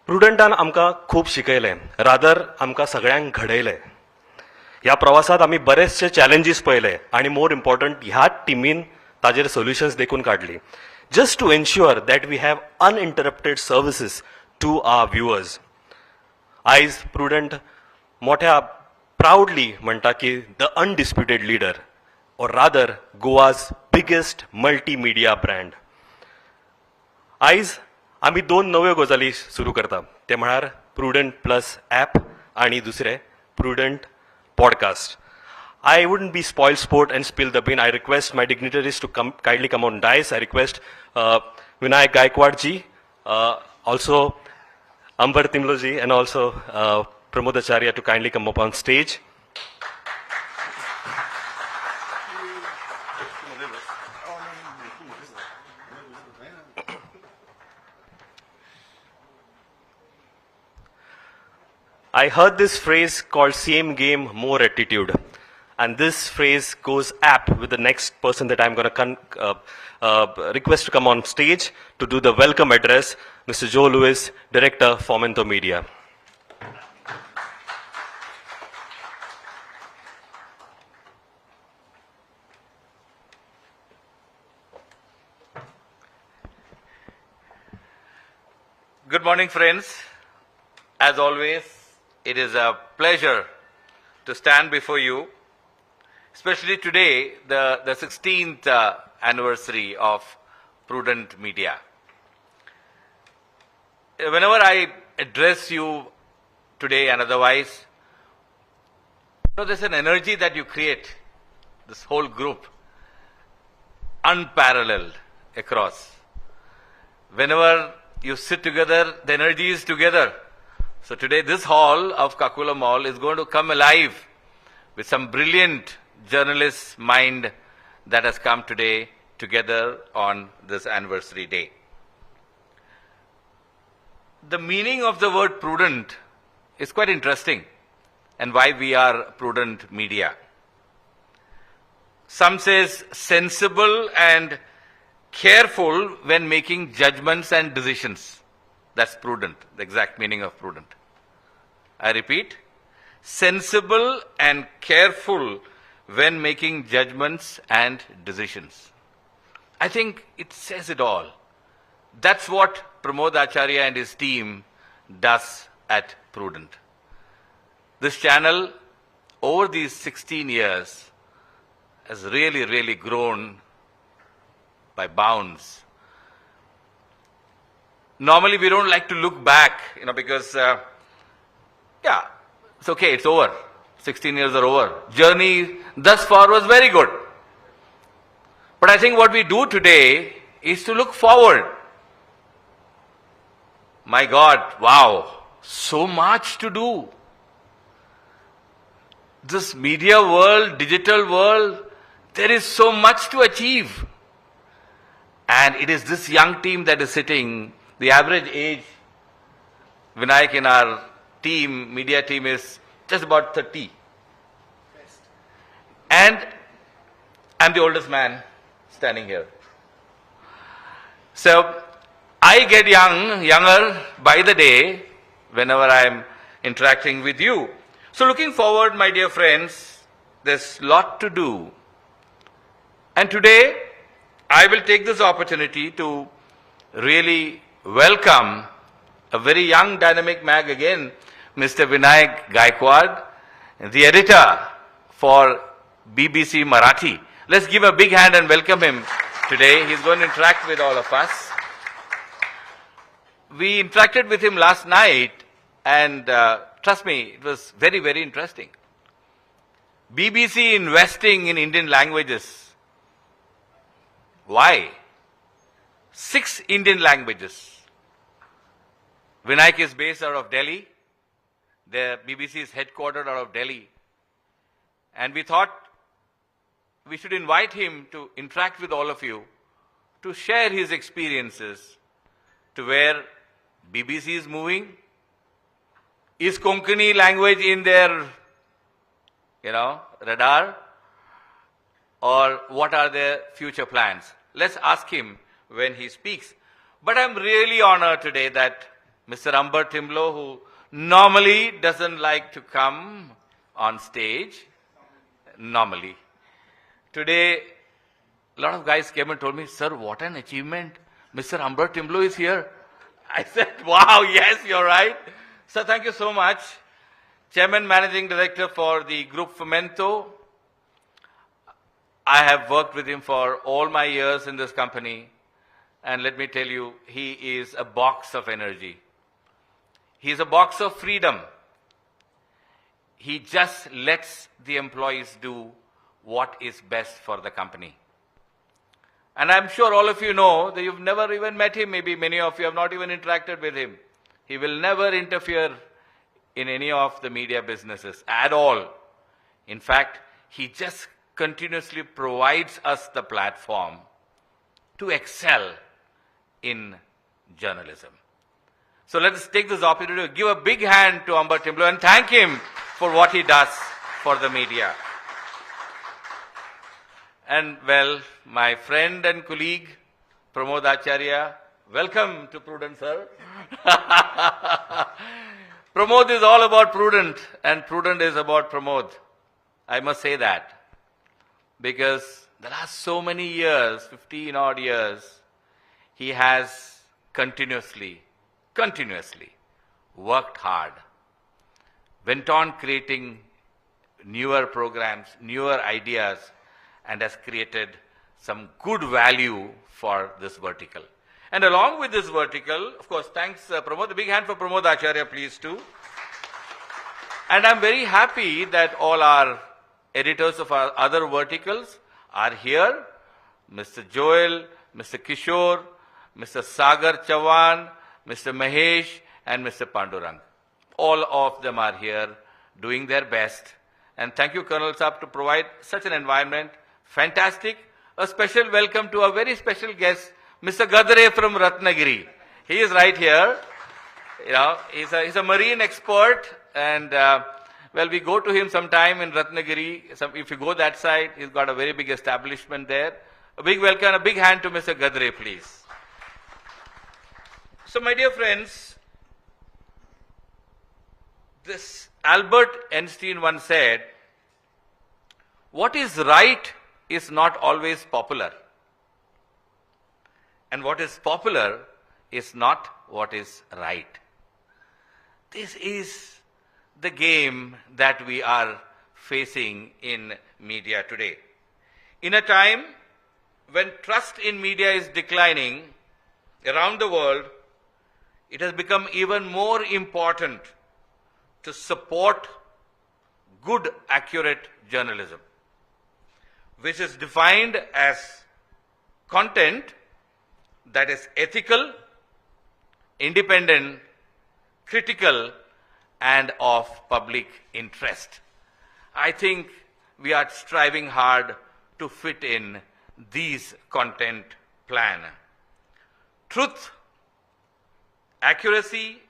प्रुडंटान आमकां खूब शिकयलें, रादर आमकां सगळ्यांक घडयलें. ह्या प्रवासात आमी बरेचशे चॅलेंजीस पळयले आणि मोर इम्पॉर्टंट ह्याच टिमीन ताजेर सोल्युशन्स देखून काडली. Just to ensure that we have uninterrupted services to our viewers. आयज प्रुडंट मोठ्या प्राऊडली म्हणटा की the undisputed leader, or rather Goa's biggest multimedia brand. आयज आमी दोन नव्यो गजाली सुरू करता, ते म्हळ्यार प्रुडंट प्लस ॲप आणि दुसरे Prudent podcast. I wouldn't be spoil sport and spill the bean. I request my dignitaries to kindly come on dais. I request Vinayak Gaikwad ji, also Ambar Timlo ji, and also Pramod Acharya to kindly come up on stage. I heard this phrase called same game, more attitude. And this phrase goes apt with the next person that I'm going to request to come on stage to do the welcome address, Mr. Joe Lewis, Director, Fomento Media. Good morning, friends. As always, it is a pleasure to stand before you, especially today, the 16th anniversary of Prudent Media. Whenever I address you today and otherwise, there's an energy that you create, this whole group, unparalleled across. Whenever you sit together, the energy is together. So today this hall of Kakula Mall is going to come alive with some brilliant journalist mind that has come today together on this anniversary day. The meaning of the word prudent is quite interesting, and why we are Prudent Media. Some says sensible and careful when making judgments and decisions. That's prudent, the exact meaning of prudent. I repeat, sensible and careful when making judgments and decisions. I think it says it all. That's what Pramod Acharya and his team does at Prudent. This channel, over these 16 years, has really grown by bounds. Normally, we don't like to look back, because, it's okay, it's over. 16 years are over. Journey thus far was very good. But I think what we do today is to look forward. My God, wow, so much to do. This media world, digital world, there is so much to achieve. And it is this young team that is sitting. The average age, Vinayak in our team, media team, is just about 30. And I'm the oldest man standing here. So I get younger by the day whenever I'm interacting with you. So looking forward, my dear friends, there's a lot to do. And today, I will take this opportunity to really welcome a very young dynamic mag again, Mr. Vinayak Gaikwad, the editor for BBC Marathi. Let's give a big hand and welcome him today. He's going to interact with all of us. We interacted with him last night, and trust me, it was very interesting. BBC investing in Indian languages. Why? 6 Indian languages. Vinayak is based out of Delhi. The BBC is headquartered out of Delhi. And we thought we should invite him to interact with all of you, to share his experiences, to where BBC is moving. Is Konkani language in their, radar? Or what are their future plans? Let's ask him when he speaks. But I'm really honored today that Mr. Amber Timlo, who normally doesn't like to come on stage. Normally. Today, a lot of guys came and told me, sir, what an achievement. Mr. Amber Timlo is here. I said, wow, yes, you're right. Sir, thank you so much. Chairman, Managing Director for the Group Fomento. I have worked with him for all my years in this company. And let me tell you, he is a box of energy. He is a box of freedom. He just lets the employees do what is best for the company. And I'm sure all of you know that you've never even met him. Maybe many of you have not even interacted with him. He will never interfere in any of the media businesses at all. In fact, he just continuously provides us the platform to excel in journalism. So let us take this opportunity to give a big hand to Amber Timlo and thank him for what he does for the media. And well, my friend and colleague, Pramod Acharya, welcome to Prudent, sir. Pramod is all about Prudent, and Prudent is about Pramod. I must say that. Because the last so many years, 15 odd years, he has continuously worked hard, went on creating newer programs, newer ideas, and has created some good value for this vertical. And along with this vertical, of course, thanks Pramod, a big hand for Pramod Acharya, please too. And I'm very happy that all our editors of our other verticals are here. Mr. Joel, Mr. Kishore, Mr. Sagar Chavan, Mr. Mahesh, and Mr. Pandurang. All of them are here doing their best. And thank you, Colonel Saab, to provide such an environment. Fantastic. A special welcome to a very special guest, Mr. Gadre from Ratnagiri. He is right here. You know, he's a marine expert, and well, we go to him sometime in Ratnagiri. If you go that side, he's got a very big establishment there. A big welcome, a big hand to Mr. Gadre, please. So, my dear friends, this Albert Einstein once said, what is right is not always popular. And what is popular is not what is right. This is the game that we are facing in media today. In a time when trust in media is declining around the world, it has become even more important to support good, accurate journalism, which is defined as content that is ethical, independent, critical, and of public interest. I think we are striving hard to fit in these content plan. Truth, accuracy,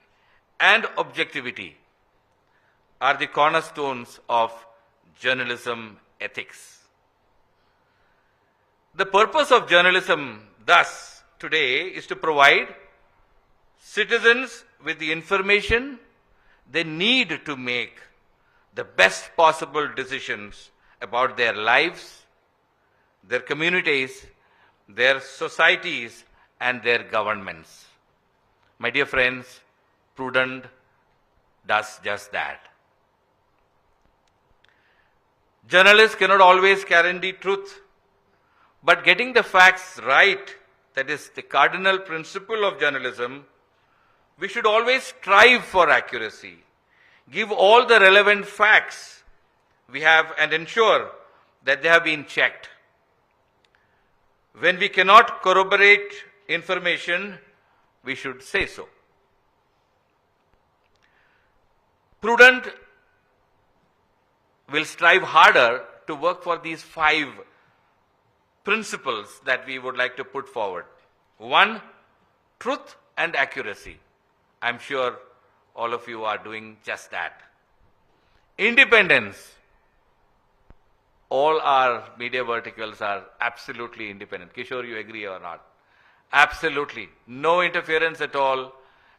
and objectivity are the cornerstones of journalism ethics. The purpose of journalism, thus, today is to provide citizens with the information they need to make the best possible decisions about their lives, their communities, their societies, and their governments. My dear friends, Prudent does just that. Journalists cannot always guarantee truth, but getting the facts right, that is the cardinal principle of journalism, we should always strive for accuracy, give all the relevant facts we have and ensure that they have been checked. When we cannot corroborate information, we should say so. Prudent will strive harder to work for these 5 principles that we would like to put forward. 1, truth and accuracy. I'm sure all of you are doing just that. Independence. All our media verticals are absolutely independent. Kishore, you agree or not? Absolutely. No interference at all.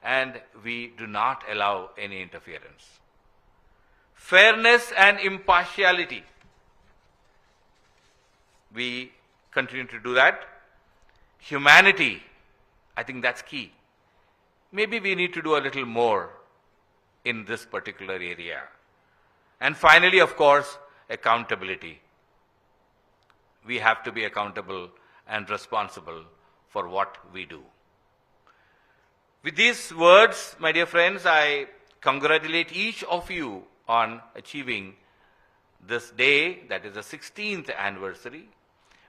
and we do not allow any interference. Fairness and impartiality. We continue to do that. Humanity, I think that's key. Maybe we need to do a little more in this particular area. And finally, of course, accountability. We have to be accountable and responsible for what we do. With these words, my dear friends, I congratulate each of you on achieving this day, that is the 16th anniversary.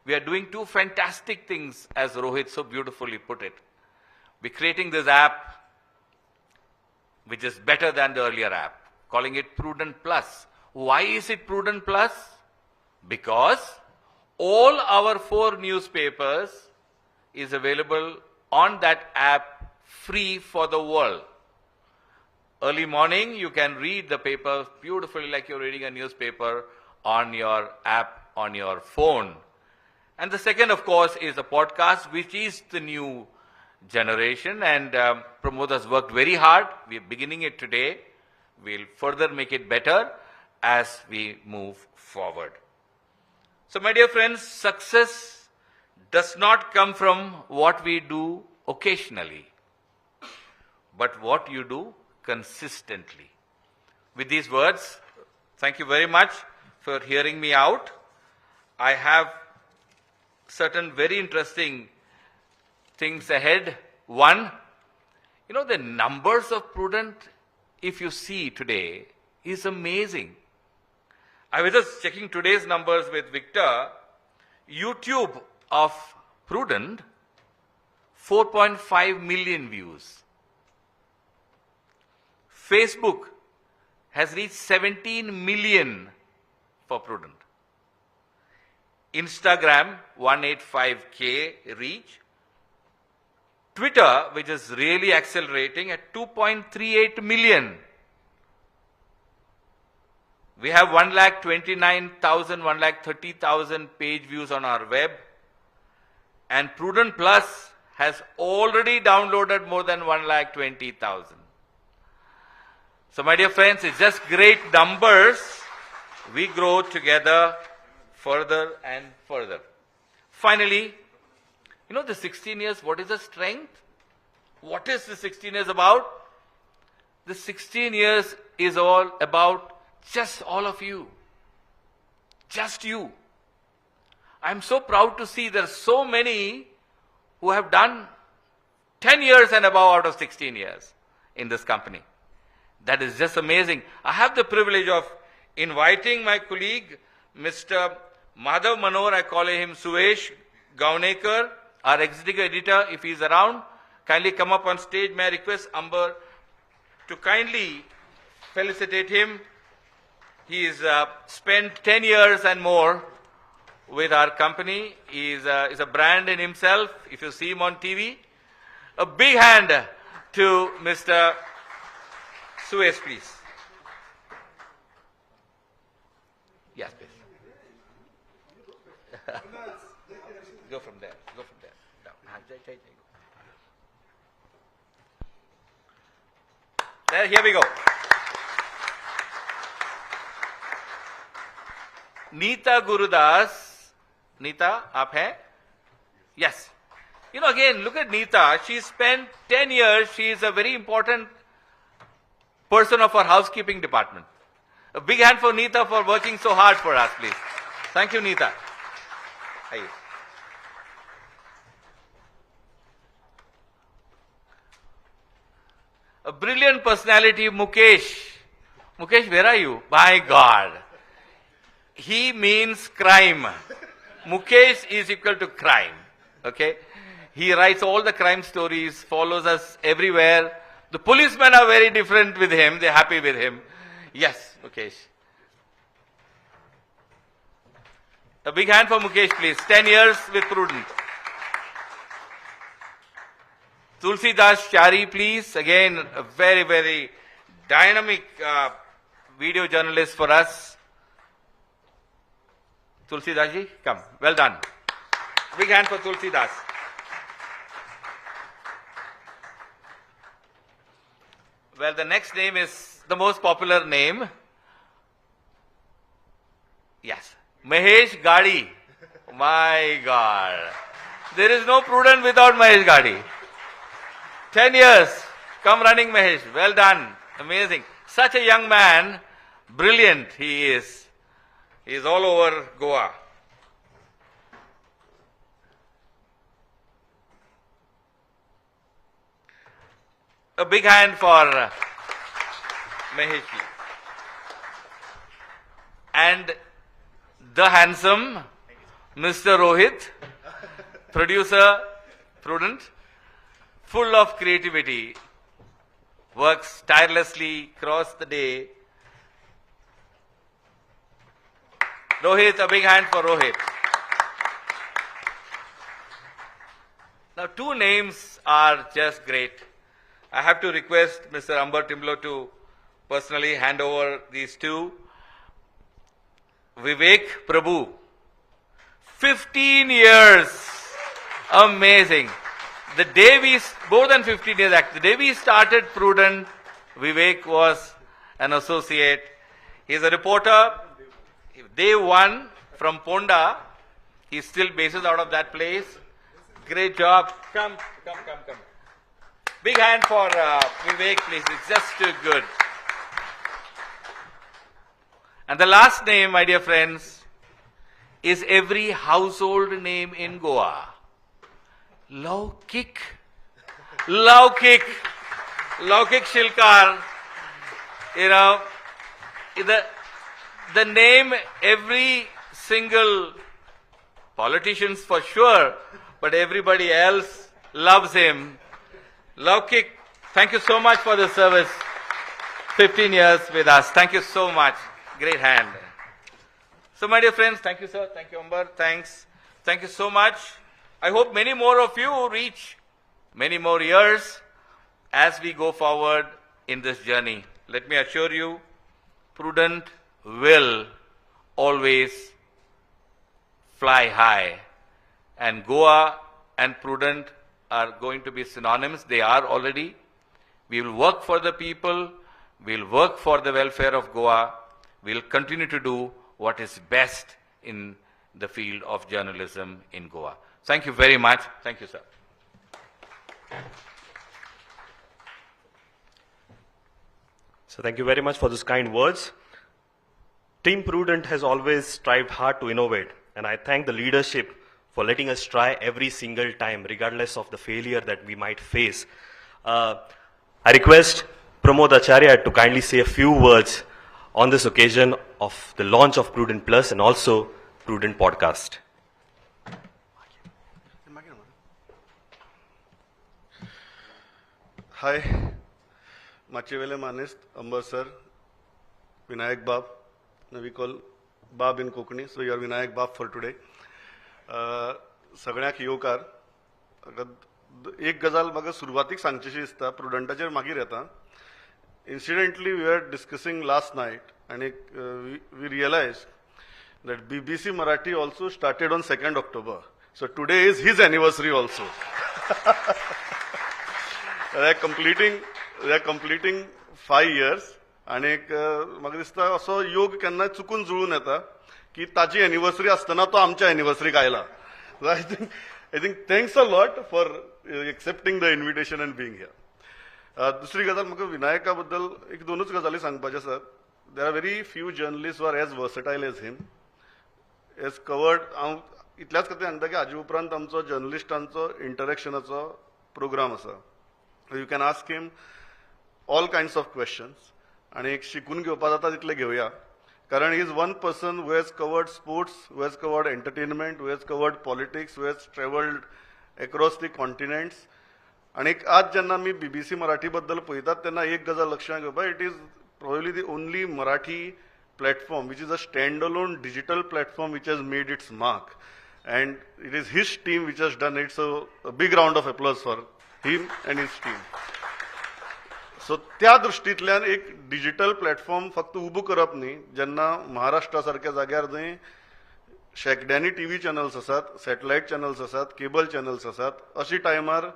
We are doing two fantastic things, as Rohit so beautifully put it. We're creating this app, which is better than the earlier app, calling it Prudent Plus. Why is it Prudent Plus? Because all our 4 newspapers is available on that app free for the world. Early morning, you can read the paper beautifully like you're reading a newspaper on your app, on your phone. And the second, of course, is a podcast, which is the new generation. And Pramod has worked very hard. We're beginning it today. We'll further make it better as we move forward. So, my dear friends, success does not come from what we do occasionally, but what you do consistently. With these words, thank you very much for hearing me out. I have certain very interesting things ahead. One, the numbers of Prudent, if you see today, is amazing. I was just checking today's numbers with Victor. YouTube of Prudent, 4.5 million views. Facebook has reached 17 million for Prudent. Instagram, 185K reach. Twitter, which is really accelerating, at 2.38 million. We have 129,000, 130,000 page views on our web. And Prudent Plus has already downloaded more than 120,000. So, my dear friends, it's just great numbers. We grow together further and further. Finally, the 16 years, what is the strength? What is the 16 years about? The 16 years is all about just all of you. Just you. I'm so proud to see there are so many who have done 10 years and above out of 16 years in this company. That is just amazing. I have the privilege of inviting my colleague, Mr. Madhav Manor, I call him Suesh Gaunekar, our executive editor, if he's around. Kindly come up on stage. May I request Amber to kindly felicitate him. He's spent 10 years and more with our company. He is a brand in himself. If you see him on TV, a big hand to Mr. Suesh, please. Yes, please. Go from there. Go from there. Down. There, here we go. Neeta Gurudas. Neeta, aap hai? Yes. Again, look at Neeta. She spent 10 years. She is a very important person of our housekeeping department. A big hand for Neeta for working so hard for us, please. Thank you, Neeta. Hi. A brilliant personality, Mukesh. Mukesh, where are you? My God. He means crime. Mukesh is equal to crime. Okay? He writes all the crime stories, follows us everywhere. The policemen are very different with him. They're happy with him. Yes, Mukesh. A big hand for Mukesh, please. 10 years with Prudent. Tulsi Das Chari, please. Again, a very, very dynamic video journalist for us. Tulsi Das ji, come. Well done. Big hand for Tulsi Das. Well, the next name is the most popular name. Yes, Mahesh Gadi. My God. There is no prudent without Mahesh Gadi. 10 years. Come running, Mahesh. Well done. Amazing. Such a young man. Brilliant he is. He is all over Goa. A big hand for Mahesh ji. And the handsome Mr. Rohit, producer, prudent, full of creativity, works tirelessly across the day. Rohit, a big hand for Rohit. Now, two names are just great. I have to request Mr. Amber Timlo to personally hand over these two. Vivek Prabhu, 15 years. Amazing. The day more than 15 years actually, the day we started Prudent, Vivek was an associate. He's a reporter. Day one from Ponda. He still bases out of that place. Great job. Come. Big hand for Vivek, please. It's just too good. And the last name, my dear friends, is every household name in Goa. Laukik. Laukik Shilkar. You know, the name every single politicians for sure, but everybody else loves him. Laukik, thank you so much for the service. 15 years with us. Thank you so much. Great hand. So, my dear friends, thank you, sir. Thank you, Amber. Thanks. Thank you so much. I hope many more of you reach many more years as we go forward in this journey. Let me assure you, Prudent will always fly high. And Goa and Prudent are going to be synonyms. They are already. We will work for the people. We will work for the welfare of Goa. We will continue to do what is best in the field of journalism in Goa. Thank you very much. Thank you, sir. So thank you very much for those kind words. Team Prudent has always strived hard to innovate, and I thank the leadership for letting us try every single time, regardless of the failure that we might face. I request Pramod Acharya to kindly say a few words on this occasion of the launch of Prudent Plus and also Prudent Podcast. Hi, Machivele Manist, Amber sir, Vinayak Bab. Now we call Bab in Kokani, so you are Vinayak Bab for today. सगळ्याक येवकार एक गजाल म्हाका सुरवातीक सांगचीशी दिसता प्रुडंटाचेर मागीर येता incidentally we were discussing last night and we realized that BBC Marathi also started on 2nd October, so today is his anniversary also. they are completing 5 years आणि म्हाका दिसता असो योग केन्ना चुकून जुळून येता की ताची एनिवर्सरी आसतना तो आमच्या एनिवर्सरीक आयला. So I think thanks a lot for accepting the invitation and being here. दुसरी गजाल म्हाका विनायका बद्दल एक दोनूच गजाली सांगपाचे आसात. There are very few journalists who are as versatile as him. Has covered हांव इतल्याच खातीर सांगता की हाजे उपरांत आमचो जर्नलिस्टांचो इंटरॅक्शनाचो प्रोग्राम आसा. You can ask him all kinds of questions आणि एक शिकून घेवपा जाता तितले घेवया. कारण he is one person who has covered sports, who has covered entertainment, who has covered politics, who has traveled across the continents. आणि आज जेन्ना मी BBC मराठी बद्दल पळयतात तेन्ना एक गजाल लक्षांत घेवपा, it is probably the only Marathi platform which is a standalone digital platform which has made its mark, and it is his team which has done it. So a big round of applause for him and his team. सो त्या दृश्टींतल्यान एक digital platform फक्त उबो करप न्ही, जेन्ना महाराष्ट्रा सारक्या जाग्यार जंय शेकड्यांनी टीव्ही चॅनल्स आसात, सॅटेलायट चॅनल्स आसात, केबल चॅनल्स आसात, अशी टायमार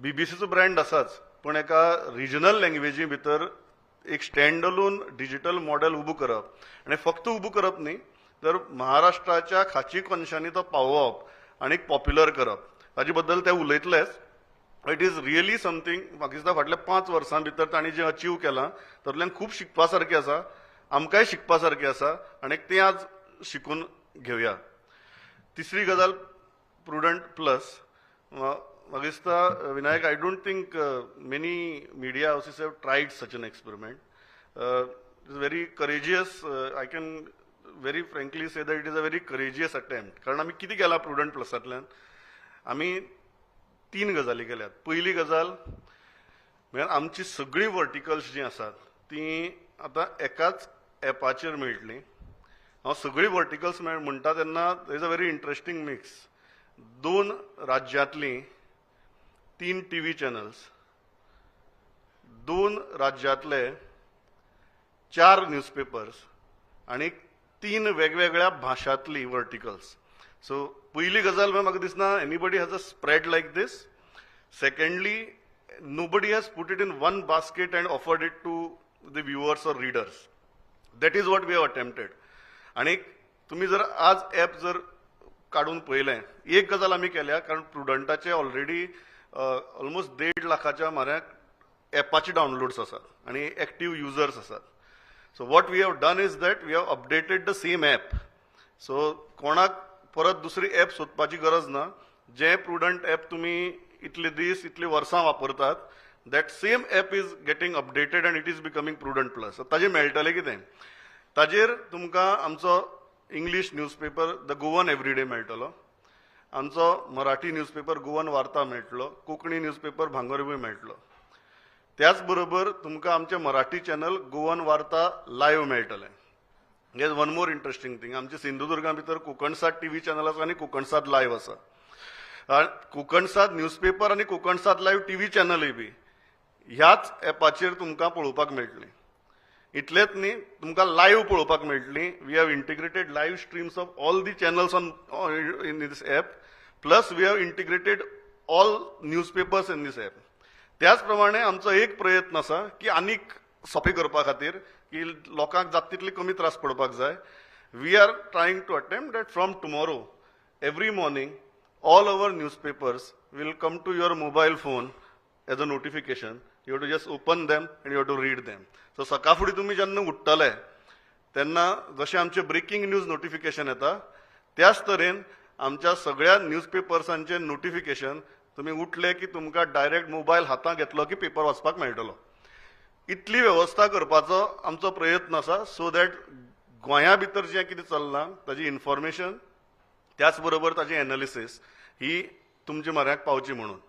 बीबीसीचो ब्रँड आसाच, पण एका रिजनल लँग्वेजी भितर एक स्टँड अलोन डिजिटल मॉडेल उबो करप आणि फक्त उबो करप न्ही तर महाराष्ट्राच्या खाची कोनशांनी तो पावोवप आणि पॉप्युलर करप ताजे बद्दल ते उलयतलेच. इट इज रियली समथींग म्हाका दिसता फाटल्या 5 वर्सां भितर तांणी जें अचीव केलां तातूंतल्यान खूब शिकपा सारकें आसा, आमकांय शिकपा सारकें आसा आणि तें आज शिकून घेवया. तिसरी गजाल प्रुडंट प्लस. म्हाका दिसता Vinayak, I don't think many media houses have triad such an experiment. It is very courageous. I can very frankly say that it is a very courageous attempt. कारण आमी कितें केलां प्रुडंट प्लसांतल्यान, आमी 3 गजाली केल्यात. पयली गजाल म्हळ्यार आमची सगळी वर्टिकल्स जी आसात ती आतां एकाच एपाचेर मेळटली. हांव सगळी वर्टिकल्स म्हणटा तेन्ना there is a very interesting mix. 2 राज्यांतलीं 3 TV channels, 2 राज्यांतले 4 न्यूजपेपर्स आणि 3 वेगवेगळ्या भाशांतली वर्टिकल्स. सो पयली गजाल म्हाका दिसना anybody has a spread like this. Secondly, nobody has put it in one basket and offered it to the viewers or readers. That is what we have attempted. आणि तुम्ही जर आज ॲप जर काढून पळयलें, एक गजाल आमी केल्या, कारण प्रुडंटाचे ऑलरेडी ऑलमोस्ट 1.5 लाखाच्या म्हाऱ्याक ॲपाचे डावनलोड्स आसात आणि एक्टीव युजर्स आसात. So what we have done is that we have updated the same app. So कोणाक परत दुसरी ॲप सोदपाची गरज ना. जे प्रुडंट ॲप तुम्ही इतले दीस इतली वर्सां वापरतात, that same app is getting updated and it is becoming prudent plus. ताजेर मेळटलें कितें, ताजेर तुमकां आमचो English newspaper the Goan everyday मेळटलो, आमचो मराठी न्यूजपेपर गोवन वार्ता मेळटलो, कोंकणी न्यूजपेपर भांगरभूंय मेळटलो. त्याच बरोबर तुमकां आमचे मराठी चॅनल गोवन वार्ता लायव्ह मेळटलें. Hedge one more interesting thing. आमचे सिंधुदुर्गा भितर कोकणसाद टीव्ही चॅनल आसा आनी कोकणसाद लायव्ह आसा. कोकणसाद न्यूजपेपर आणि कोकणसाद लाईव्ह टीव्ही चॅनलय बी ह्याच ॲपाचेर तुमकां पळोवपाक मेळटली. इतलेंच न्ही, तुमकां लायव्ह पळोवपाक मेळटली. We have integrated live streams of all the channels on in this app, plus we have integrated all newspapers in this app. त्याच प्रमाणे आमचो एक प्रयत्न आसा की आनीक सोंपें करपा खातीर की लोकांक जाता तितले कमी त्रास पडपाक जाय. We are trying to attempt that from tomorrow every morning all our newspapers will come to your mobile phone as a notification. You have to just open them and you have to read them. So सकाळफुडें तुम्ही जेन्ना उठ्ठले तेन्ना जशें आमचे breaking news notification येता त्याच तरेन आमच्या सगळ्या न्यूजपेपर्सांचे नोटिफिकेशन तुम्ही उठले की तुमकां डायरेक्ट मोबायल हातांत घेतलो की पेपर वाचपाक मेळटलो. इतली वेवस्था करपाचो आमचो प्रयत्न आसा सो दॅट गोंया भितर जें कितें चल्लां ताजी इन्फॉर्मेशन त्याच बरोबर ताजी एनालिसीस ही तुमच्या म्हऱ्याक पावची म्हणून.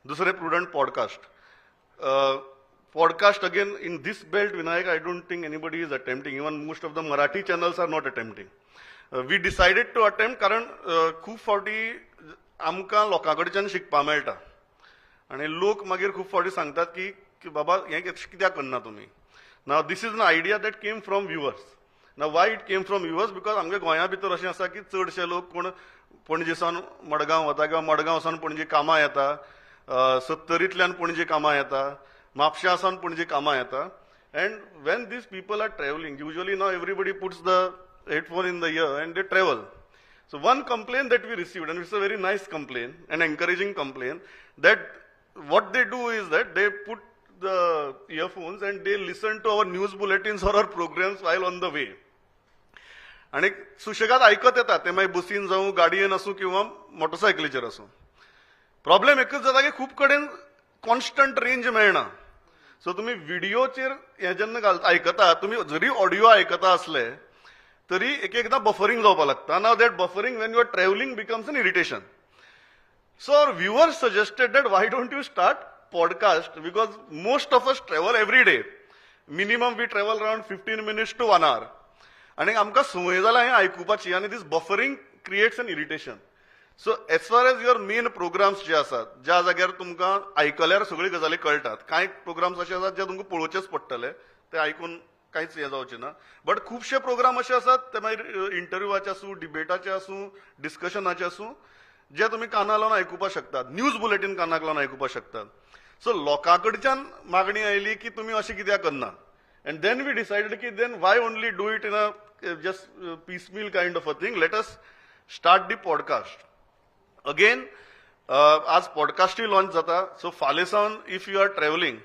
दुसरे Prudent podcast. Podcast again in this belt Vinayak I don't think anybody is attempting. Even most of the Marathi channels are not attempting. We decided to attempt कारण खूब फावटी आमकां लोकां कडच्यान शिकपा मेळटा आनी लोक मागीर खूब फावटी सांगतात की बाबा हें कित्याक करना तुमी. Now this is an idea that came from viewers. ना why it came from viewers because आमच्या गोंया भितर अशें आसा की चडशे लोक कोण पणजेसान मडगांव वता किंवा मडगांवसान पणजे कामां येता, सत्तरींतल्यान पणजे कामां येता, म्हापशासान पणजे कामां येता. And when this people are travelling usually now everybody puts the headphone in the ear and they travel. So one complaint that we received, and it's a very nice complaint, an encouraging complaint, that what they do is that they put the earphones and they listen to our news bulletins or our programs while on the way. आणि सुशेगाद ऐकत येतात ते मागीर बसीन जावं गाडयेन आसूं किंवा मोटरसायकलीचेर आसूं. प्रॉब्लेम एकच जाता की खूब कडेन कॉन्स्टंट रेंज मेळना. सो तुम्ही व्हिडिओचेर हे जेन्ना आयकता तुमी जरी ऑडियो आयकता आसले तरी एकदा बफरिंग जावपाक लागता. Now that buffering when you are travelling becomes an irritation. So our viewers suggested that why don't you start podcast because most of us travel every day. Minimum we travel around 15 minutes to 1 hour. आणि आमकां संवय जाला हें आयकुपाची आनी this buffering creates an irritation. So as far as your main programmes जे आसात ज्या जाग्यार तुमकां आयकल्यार सगळ्यो गजाली कळटात. कांय प्रोग्राम्स अशे आसात जे तुमकां पळोवचेच पडटले, ते आयकून कांयच हें जावचें ना. बट खुबशे प्रोग्राम अशे आसात ते मागीर इंटरव्यूवाचे आसूं, डिबेटाचे आसूं, डिस्कशनाचे आसूं जे तुमी काना लावन आयकुपाक शकतात, न्यूज बुलेटीन कानाक लावन आयकुपाक शकतात. सो लोकांकडच्यान मागणी आयली की तुम्ही अशें कित्याक करना अँड देन वी डिसायडेड की then why only do it in a just piecemeal kind of a thing let us start the podcast again आज पॉडकास्टूय लॉन्च जाता सो फाल्यां सावन if you are travelling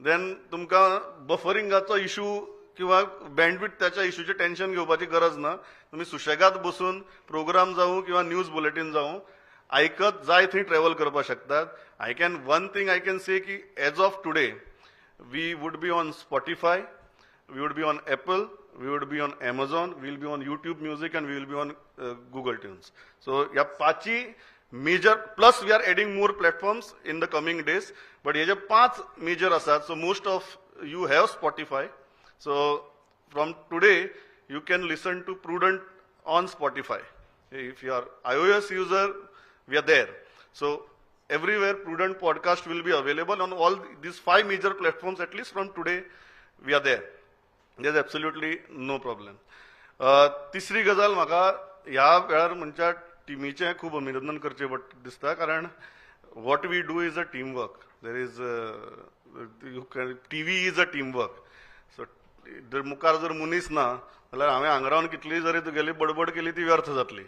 then तुमकां बफरिंगाचो इशू किंवा bandwidth त्याच्या इशूचे टेन्शन घेवपाची गरज ना तुम्ही सुशेगाद बसून प्रोग्राम जावं किंवा न्यूज बुलेटिन जावं आयकत जाय थंय ट्रॅव्हल करपाक शकतात one thing I can say की as of today we would be on Spotify we would be on Apple we would be on Amazon, we will be on YouTube Music and we will be on Google Tunes. So या पाची major plus we are adding more platforms in the coming days. But hey J 5 major असतात, so most of you have Spotify. So from today you can listen to Prudent on Spotify. If you are iOS user, we are there. So everywhere Prudent podcast will be available on all these 5 major platforms. At least from today we are there. There's absolutely no problem. तिसरी गजाल म्हाका ह्या वेळार म्हणच्या टिमीचें खूब अभिनंदन करचें दिसता कारण what we do is a team work there is TV is a team work so जर मुखार जर मनीस ना जाल्यार हांवें हांगा रावन कितलीय जरी तुगेली बडबड केली ती व्यर्थ जातली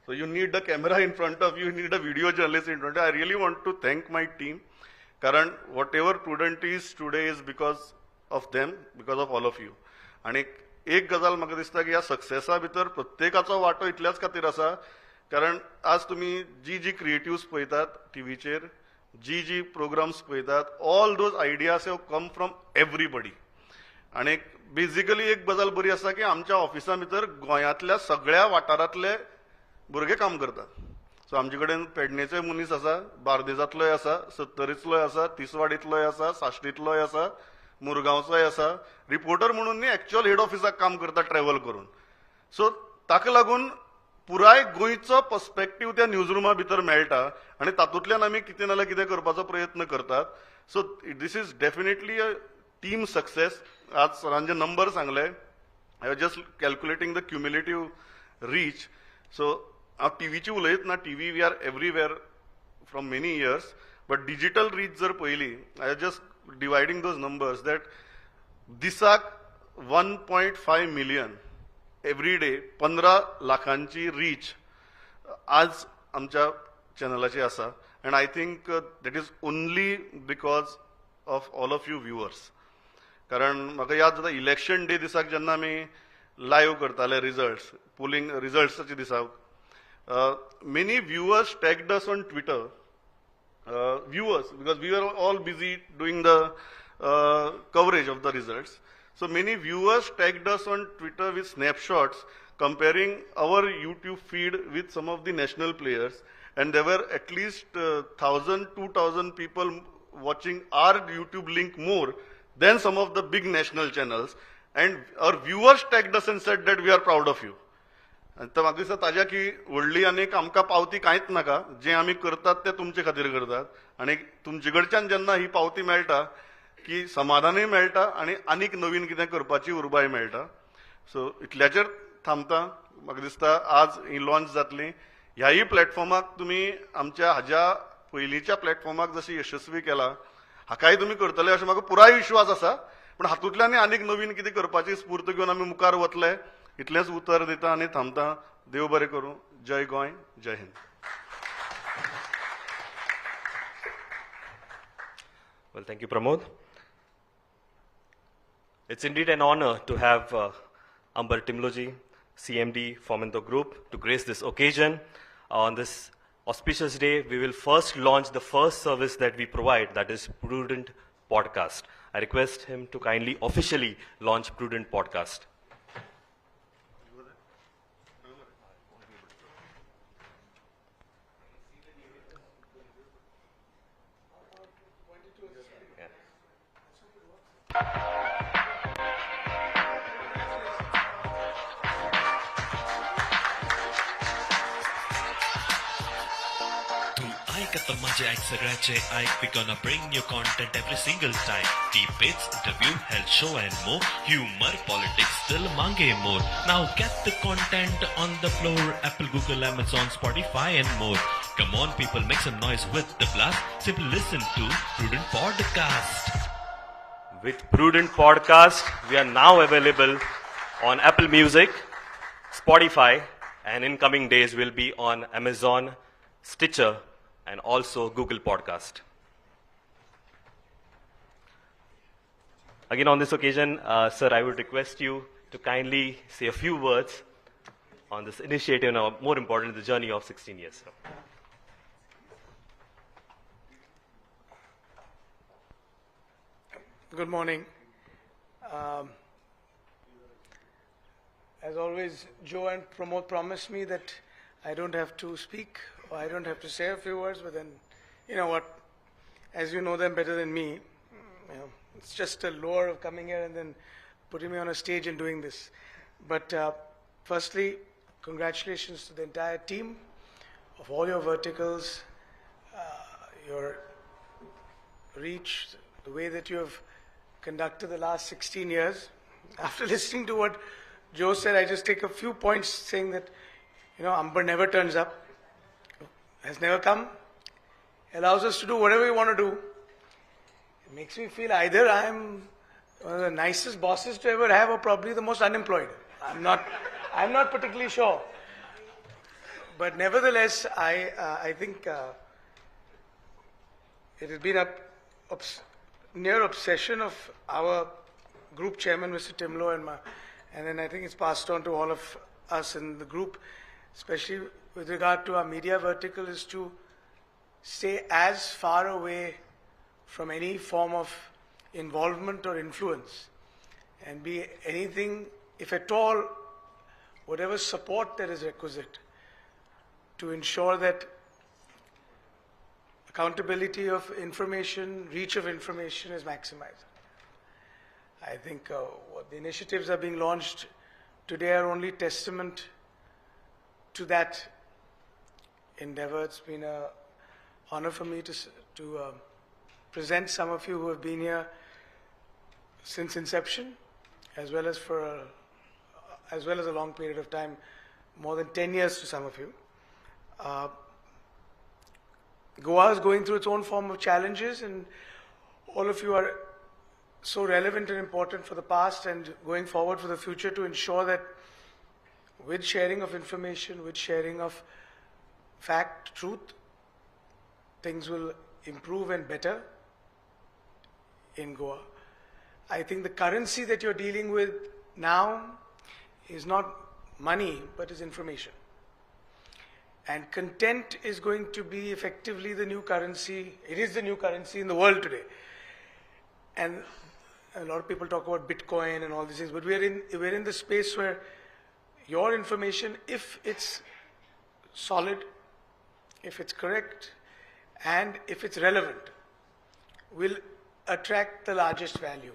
so you need a camera in front of you need a video journalist in front I really want to thank my team कारण whatever Prudent is today is because of them because of all of you आणि एक गजाल म्हाका दिसता की ह्या सक्सेसा भितर प्रत्येकाचो वांटो इतल्याच खातीर आसा कारण आज तुम्ही जी क्रिएटिव्स पळयतात टीव्हीचेर जी प्रोग्राम्स पळयतात all those ideas have come from everybody आणि बेसिकली एक गजाल बरी आसा की आमच्या ऑफिसा भितर गोंयांतल्या सगळ्या वाठारांतले भुरगे काम करतात सो आमचे कडेन पेडणेचे मनीस आसा बार्देजांतलोय आसा सत्तरीतलोय आसा तिसवाडीतलोय आसा साश्टीतलोय आसा मुरगांवचोय आसा रिपोर्टर म्हणून न्ही एक्च्युअल हेड ऑफिसाक काम करता ट्रॅव्हल करून सो ताका लागून पुराय गोंयचो पर्स्पेक्टीव त्या न्यूज रुमा भितर मेळटा आनी तातूंतल्यान आमी कितें नाल्यार कितें करपाचो प्रयत्न करतात so this is definitely a team success आज सरान जे नंबर सांगले I was just calculating the cumulative reach so हांव टीव्हीची उलयत ना TV we are everywhere from many years but digital reach जर पळयली I just dividing those numbers that दिसाक 1.5 million every day 15 लाखांची रीच आज आमच्या चॅनलाची आसा and I think that is only because of all of you viewers कारण म्हाका याद जाता इलेक्शन डे दिसाक जेन्ना आमी लायव्ह करताले रिजल्ट्स पोलिंग रिजल्ट्साच्या दिसाक many viewers tagged us on Twitter viewers because we were all busy doing the coverage of the results. So many viewers tagged us on Twitter with snapshots comparing our YouTube feed with some of the national players and there were at least 1,000-2,000 people watching our YouTube link more than some of the big national channels and our viewers tagged us and said that we are proud of you. तर म्हाका दिसता ताज्या की व्हडली आनीक आमकां पावती कांयच नाका जें आमी करतात तें तुमचे खातीर करतात आनी तुमचे कडच्यान जेन्ना ही पावती मेळटा की समाधानूय मेळटा आनी आनीक नवीन कितें करपाची उर्बाय मेळटा सो इतल्याचेर थांबता म्हाका दिसता आज ही लॉन्च जातली ह्याही प्लॅटफॉर्माक तुमी आमच्या हाज्या पयलींच्या प्लॅटफॉर्माक जशी यशस्वी केला हाकाय तुमी करतले अशें म्हाका पुराय विश्वास आसा पूण हातूंतल्यान आनीक नवीन कितें करपाची स्फूर्त घेवन आमी मुखार वतले इतलेंच उतर दिता आनी थांबता देव बरें करूं जय गोंय जय Hind Well, thank you, Pramod. It's indeed an honor to have Ambar Timloji, CMD, Fomento Group, to grace this occasion. On this auspicious day, we will first launch the first service that we provide, that is Prudent Podcast. I request him to kindly officially launch Prudent Podcast. ऐकत माझे ऐक सगळ्याचे ऐक we gonna bring you content every single time debates interview health show and more humor politics still mange more now get the content on the floor Apple Google Amazon Spotify and more come on people make some noise with the blast simply listen to Prudent Podcast. With Prudent Podcast, we are now available on Apple Music, Spotify, and in coming days will be on Amazon, Stitcher, and also Google Podcast. Again, on this occasion, sir, I would request you to kindly say a few words on this initiative and, more important, the journey of 16 years. Sir. Good morning. As always, Joe and Pramod promised me that I don't have to speak or I don't have to say a few words, but then, you know what, as you know them better than me, it's just a lure of coming here and then putting me on a stage and doing this. But firstly, congratulations to the entire team of all your verticals, your reach, the way that you have conducted the last 16 years. After listening to what Joe said, I just take a few points saying that, Amber never turns up, has never come, allows us to do whatever we want to do. It makes me feel either I'm one of the nicest bosses to ever have or probably the most unemployed. I'm not particularly sure. But nevertheless, I think it has been a near obsession of our group chairman, Mr. Timlo, and then I think it's passed on to all of us in the group, especially with regard to our media vertical, is to stay as far away from any form of involvement or influence and be anything, if at all, whatever support that is requisite to ensure that accountability of information, reach of information is maximized. I think what the initiatives are being launched today are only testament to that endeavor. It's been an honor for me to present some of you who have been here since inception, as well as a long period of time, more than 10 years to some of you. Goa is going through its own form of challenges, and all of you are so relevant and important for the past and going forward for the future to ensure that with sharing of information, with sharing of fact, truth, things will improve and better in Goa. I think the currency that you're dealing with now is not money, but is information. And content is going to be effectively the new currency. It is the new currency in the world today. And a lot of people talk about Bitcoin and all these things, but we're in the space where your information, if it's solid, if it's correct, and if it's relevant, will attract the largest value.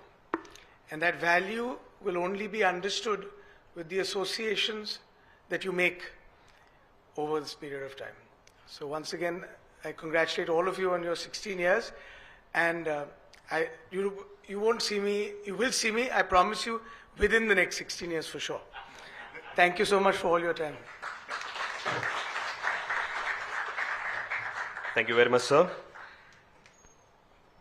And that value will only be understood with the associations that you make over this period of time. So once again, I congratulate all of you on your 16 years, and you won't see me, you will see me, I promise you, within the next 16 years for sure. Thank you so much for all your time. Thank you very much, sir.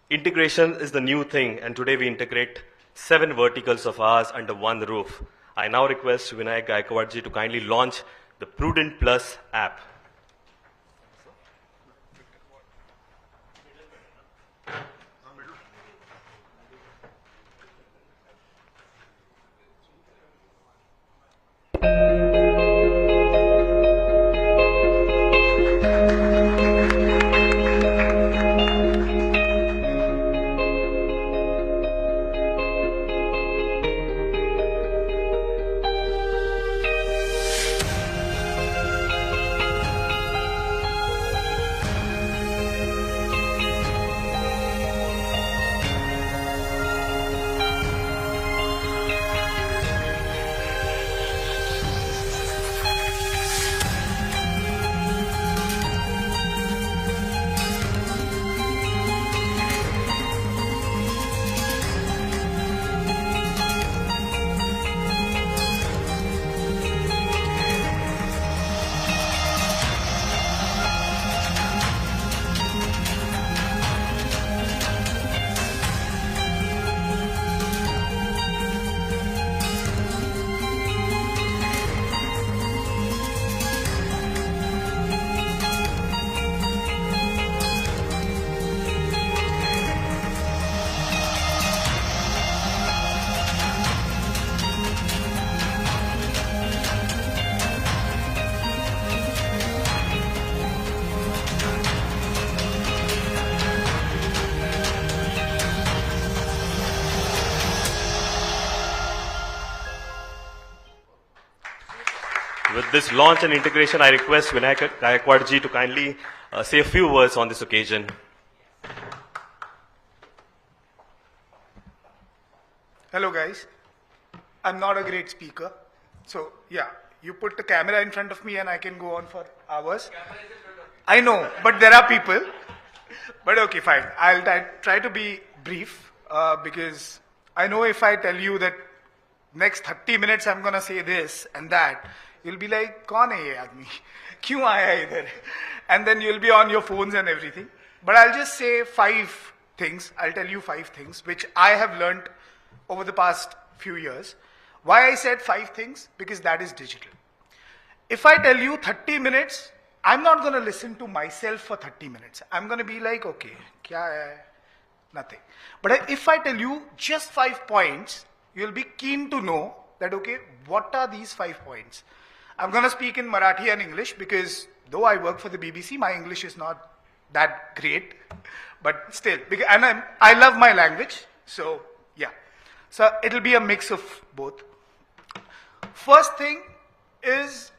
Integration is the new thing, and today we integrate 7 verticals of ours under one roof. I now request Vinayak Gaikwadji to kindly launch the Prudent Plus app. this launch and integration, I request Vinayak Gaikwad ji to kindly say a few words on this occasion. Hello guys, I'm not a great speaker, so yeah, you put the camera in front of me and I can go on for hours. I know, but there are people. But okay, fine. I'll try to be brief because I know if I tell you that next 30 minutes I'm gonna say this and that, you'll be like, "Kaun hai ye aadmi? Kyun aaya idhar?" And then you'll be on your phones and everything. But I'll just say 5 things. I'll tell you 5 things which I have learned over the past few years. Why I said 5 things? Because that is digital. If I tell you 30 minutes, I'm not going to listen to myself for 30 minutes. I'm going to be like, okay, kya hai? Nothing. But if I tell you just 5 points, you'll be keen to know that, okay, what are these 5 points? I'm going to speak in Marathi and English because though I work for the BBC, my English is not that great. But still, and I love my language. So, yeah. So, it'll be a mix of both. First thing is,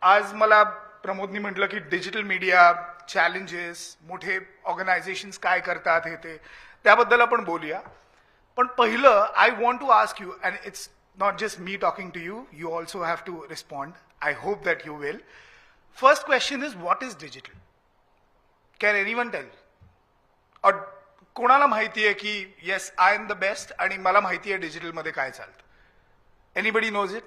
आज मला प्रमोदनी म्हटलं की digital media challenges मोठे organisations काय करतात हे ते त्याबद्दल आपण बोलूया. पण पहिलं I want to ask you, and it's not just me talking to you, you also have to respond. I hope that you will. First question is what is digital? Can anyone tell? और कोणाला माहिती आहे की yes I am the best आणि मला माहिती आहे डिजिटलमध्ये काय चालतं? Anybody knows it?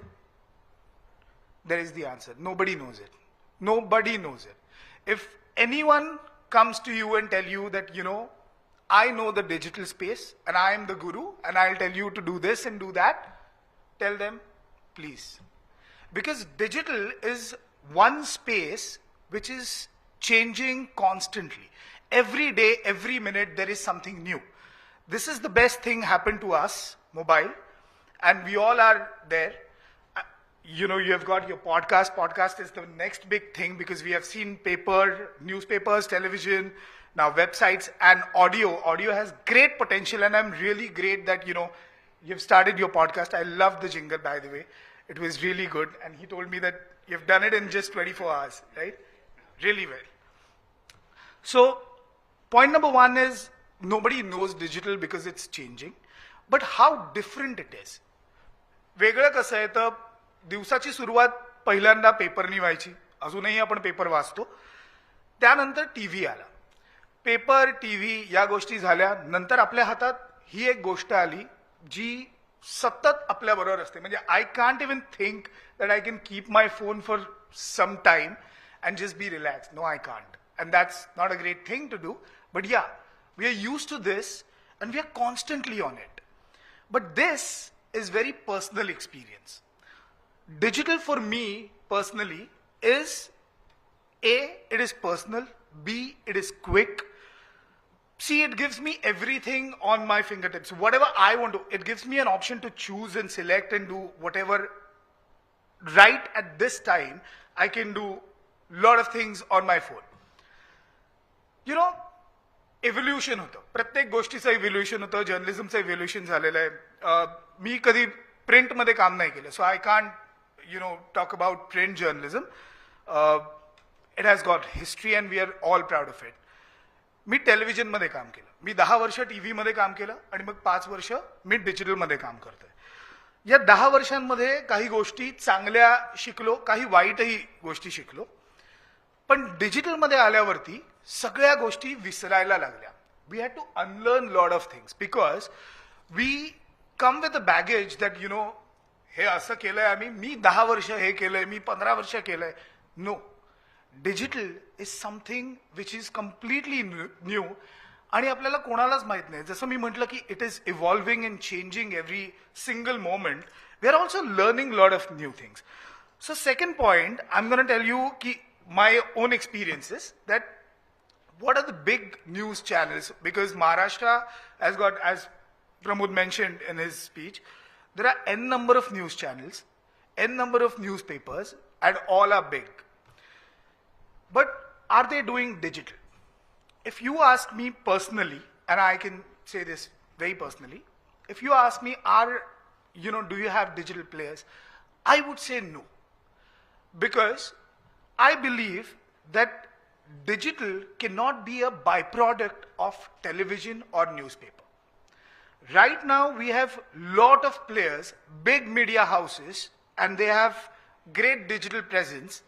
There is the answer. Nobody knows it. Nobody knows it. If anyone comes to you and tell you that, you know, I know the digital space and I am the guru and I'll tell you to do this and do that, tell them, please. Because digital is one space which is changing constantly. Every day, every minute, there is something new. This is the best thing happened to us, mobile, and we all are there. You know, you have got your podcast. Podcast is the next big thing because we have seen paper, newspapers, television, now websites and audio. Audio has great potential and I'm really great that, you know, you've started your podcast. I love the jingle, by the way. It was really good. And he told me that you've done it in just 24 hours, right? Really well. So, point number 1 is nobody knows digital because it's changing. But how different it is. वेगळं कसं आहे तर दिवसाची सुरुवात पहिल्यांदा पेपरनी व्हायची. अजूनही आपण पेपर वाचतो. त्यानंतर टीव्ही आला. पेपर, टीव्ही या गोष्टी झाल्या. नंतर आपल्या हातात ही एक गोष्ट आली जी सतत आपल्या बरोबर असते. म्हणजे I can't even think that I can keep my phone for some time and just be relax. No, I can't. And that's not a great thing to do. But yeah, we are used to this and we are constantly on it. But this is very personal experience. Digital for me personally is A, it is personal. B, it is quick. C, it gives me everything on my fingertips. Whatever I want to, it gives me an option to choose and select and do whatever. Right at this time, I can do a lot of things on my phone. You know, evolution होतं. प्रत्येक गोष्टीचं evolution होतं. जर्नलिझमचं evolution झालेलं आहे. मी कधी प्रिंटमध्ये काम नाही केलं. So I can't, you know, talk about print journalism. It has got history and we are all proud of it. मी टेलिव्हिजनमध्ये काम केलं. मी 10 वर्ष टीव्हीमध्ये काम केलं आणि मग 5 वर्ष मी डिजिटलमध्ये काम करतोय. या 10 वर्षांमध्ये काही गोष्टी चांगल्या शिकलो, काही वाईटही गोष्टी शिकलो. पण डिजिटलमध्ये आल्यावरती सगळ्या गोष्टी विसरायला लागल्या. We had to unlearn lot of things because we come with a baggage that, you know, हे असं केलंय आम्ही, मी 10 वर्ष हे केलंय, मी 15 वर्ष केलंय. No, digital is something which is completely new आणि आपल्याला कोणालाच माहित नाही. जसं मी म्हटलं की it is evolving and changing every single moment. We are also learning lot of new things. So second point I am gonna tell you की my own experiences that what are the big news channels, because Maharashtra has got, as Pramod mentioned in his speech, there are n number of news channels, n number of newspapers, and all are big. But are they doing digital? If you ask me personally, and I can say this very personally, if you ask me, do you have digital players? I would say no. because I believe that digital cannot be a byproduct of television or newspaper. Right now, we have lot of players, big media houses, and they have great digital presence,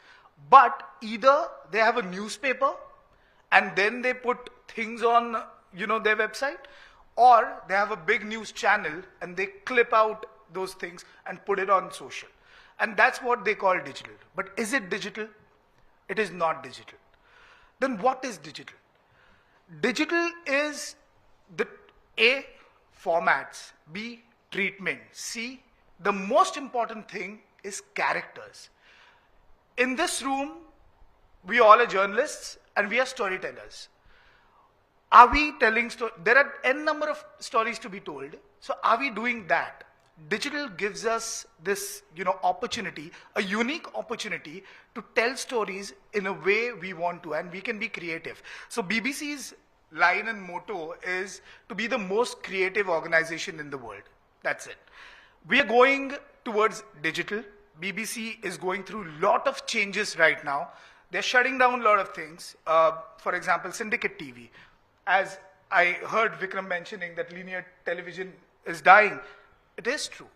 but either they have a newspaper and then they put things on, their website, or they have a big news channel and they clip out those things and put it on social. And that's what they call digital. But is it digital? It is not digital. Then what is digital? Digital is the A, formats, B, treatment, C, the most important thing is characters. In this room, we all are journalists and we are storytellers. Are we telling stories? There are n number of stories to be told. So are we doing that? Digital gives us this, opportunity, a unique opportunity to tell stories in a way we want to, and we can be creative. So BBC's line and motto is to be the most creative organization in the world. That's it. We are going towards digital. BBC is going through a lot of changes right now. They're shutting down a lot of things. For example, Syndicate TV. As I heard Vikram mentioning that linear television is dying, it is true.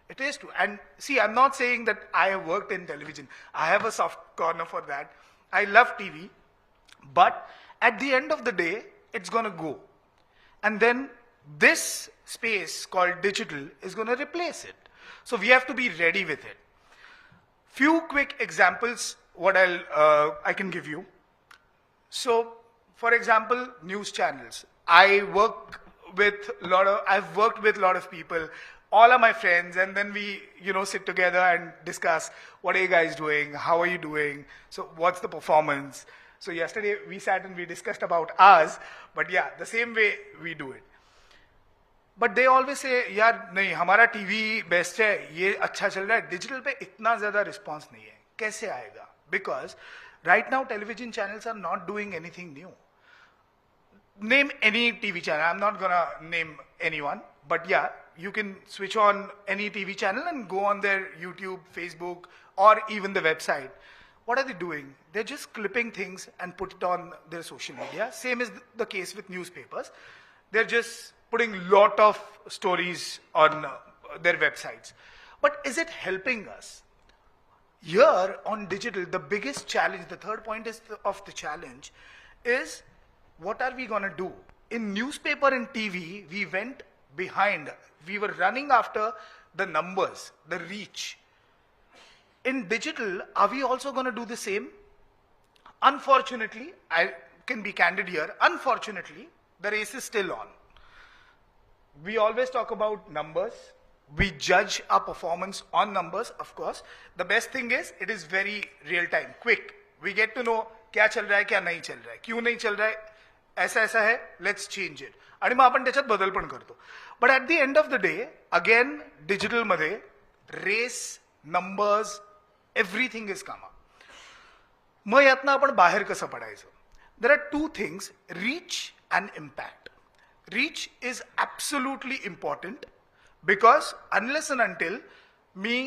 It is true. And see, I'm not saying that I have worked in television. I have a soft corner for that. I love TV. But at the end of the day, it's going to go. And then this space called digital is going to replace it. So we have to be ready with it. Few quick examples what I can give you. So, for example, news channels. I've worked with a lot of people. All are my friends, and then we, sit together and discuss, what are you guys doing? How are you doing? So what's the performance? So yesterday we sat and we discussed about ours, but yeah, the same way we do it. But they always say, यार नहीं हमारा TV best है, ये अच्छा चल रहा है, digital पे इतना ज्यादा रिस्पांस नहीं है, कैसे आएगा? Because right now television channels are not doing anything new. Name any TV channel. I'm not gonna name anyone, but yeah, you can switch on any TV channel and go on their YouTube, Facebook, or even the website. What are they doing? They're just clipping things and put it on their social media. Same is the case with newspapers. They're just putting lot of stories on their websites. But is it helping us? Here on digital, the biggest challenge, the third point of the challenge is, what are we going to do? In newspaper and TV, we went behind. We were running after the numbers, the reach. In digital, are we also going to do the same? Unfortunately, I can be candid here, unfortunately, the race is still on. We always talk about numbers. We judge our performance on numbers, of course. The best thing is, it is very real time, quick. We get to know क्या चल रहा है, क्या नहीं चल रहा है, क्यों नहीं चल रहा है, ऐसा है, let's change it. आणि मग आपण त्याच्यात बदल पण करतो. But at the end of the day, again, digital मध्ये race, numbers, everything is come up. मग यातनं आपण बाहेर कसं पडायचं? There are two things, reach and impact. Reach is absolutely important because unless and until मी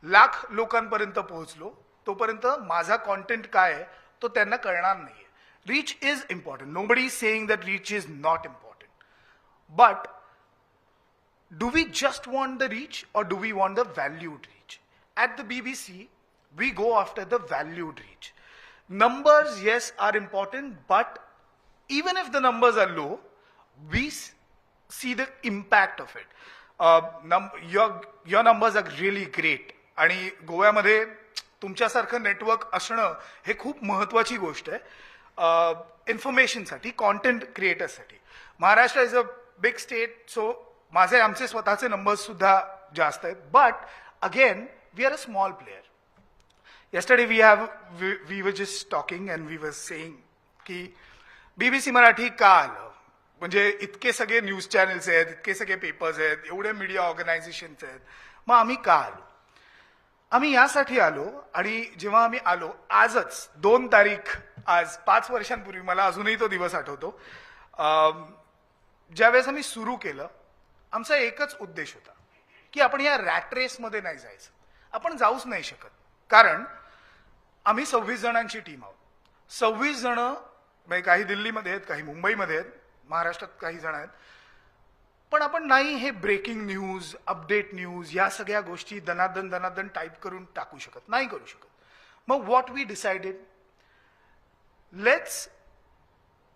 लाख लोकांपर्यंत पोहोचलो तोपर्यंत माझा कॉन्टेंट काय आहे तो त्यांना कळणार नाहीये. Reach is important. Nobody is saying that reach is not important. But do we just want the reach or do we want the valued reach? At the BBC, we go after the valued reach. Numbers, yes, are important, but even if the numbers are low, we see the impact of it. Your numbers are really great. आणि गोव्यामध्ये तुमच्यासारखं network असणं हे खूप महत्वाची गोष्ट आहे इन्फॉर्मेशनसाठी, content क्रिएटर्ससाठी. Maharashtra is a big state, so आमचे स्वतःचे नंबर्स सुद्धा जास्त आहेत. But again we are a small player. Yesterday we were just talking and we were saying की BBC मराठी का आलं, म्हणजे इतके सगळे न्यूज चॅनल्स आहेत, इतके सगळे पेपर्स आहेत, एवढे मीडिया ऑर्गनायझेशन्स आहेत, मग आम्ही का आलो? आम्ही यासाठी आलो. आणि जेव्हा आम्ही आलो, आजच 2 तारीख, आज 5 वर्षांपूर्वी, मला अजूनही तो दिवस आठवतो, ज्यावेळेस आम्ही सुरू केलं, आमचा एकच उद्देश होता की आपण या रॅट रेसमध्ये नाही जायचं. आपण जाऊच नाही शकत, कारण आम्ही 26 जणांची टीम आहोत. 26 जण म्हणजे काही दिल्लीमध्ये आहेत, काही मुंबईमध्ये आहेत, महाराष्ट्रात काही जण आहेत. पण आपण नाही हे ब्रेकिंग न्यूज, अपडेट न्यूज या सगळ्या गोष्टी दनादन टाईप करून टाकू शकत, नाही करू शकत. मग what we decided, let's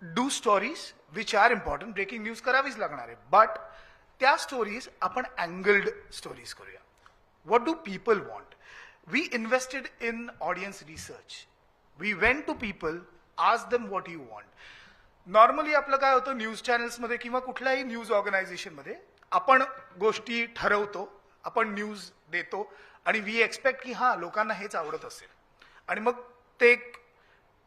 do stories which are important. Breaking news करावीच लागणार आहे, बट त्या स्टोरीज आपण अँगल्ड स्टोरीज करूया. What do people want? We invested in audience research. We went to people, ask them what you want. Normally आपलं काय होतं news चॅनल्समध्ये किंवा कुठल्याही न्यूज ऑर्गनायझेशनमध्ये, आपण गोष्टी ठरवतो, आपण न्यूज देतो आणि वी एक्सपेक्ट की हां लोकांना हेच आवडत असेल, आणि मग ते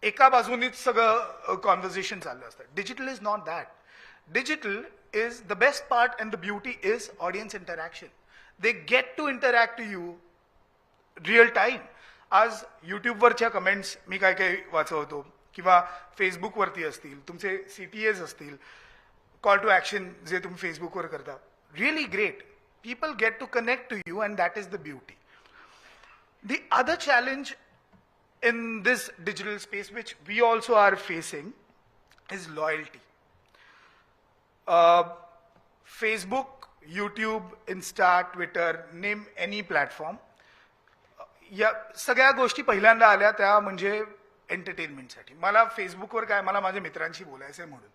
एका बाजूनीच सगळं कॉन्व्हर्सेशन चाललं असतं. Digital is not that. Digital is the best part and the beauty is audience interaction. They get to interact to you real time. आज युट्यूबवरच्या कमेंट्स मी काय काय वाचवतो किंवा फेसबुकवरती असतील, तुमचे CTAs असतील, कॉल टू ॲक्शन जे तुम्ही फेसबुकवर करता, really great. People get to connect to you and that is the beauty. The other challenge in this digital space, which we also are facing, is loyalty. Facebook, YouTube, Insta, Twitter, name any platform. या सगळ्या गोष्टी पहिल्यांदा आल्या त्या म्हणजे एंटरटेनमेंटसाठी. मला फेसबुकवर काय, मला माझ्या मित्रांशी बोलायचं आहे म्हणून,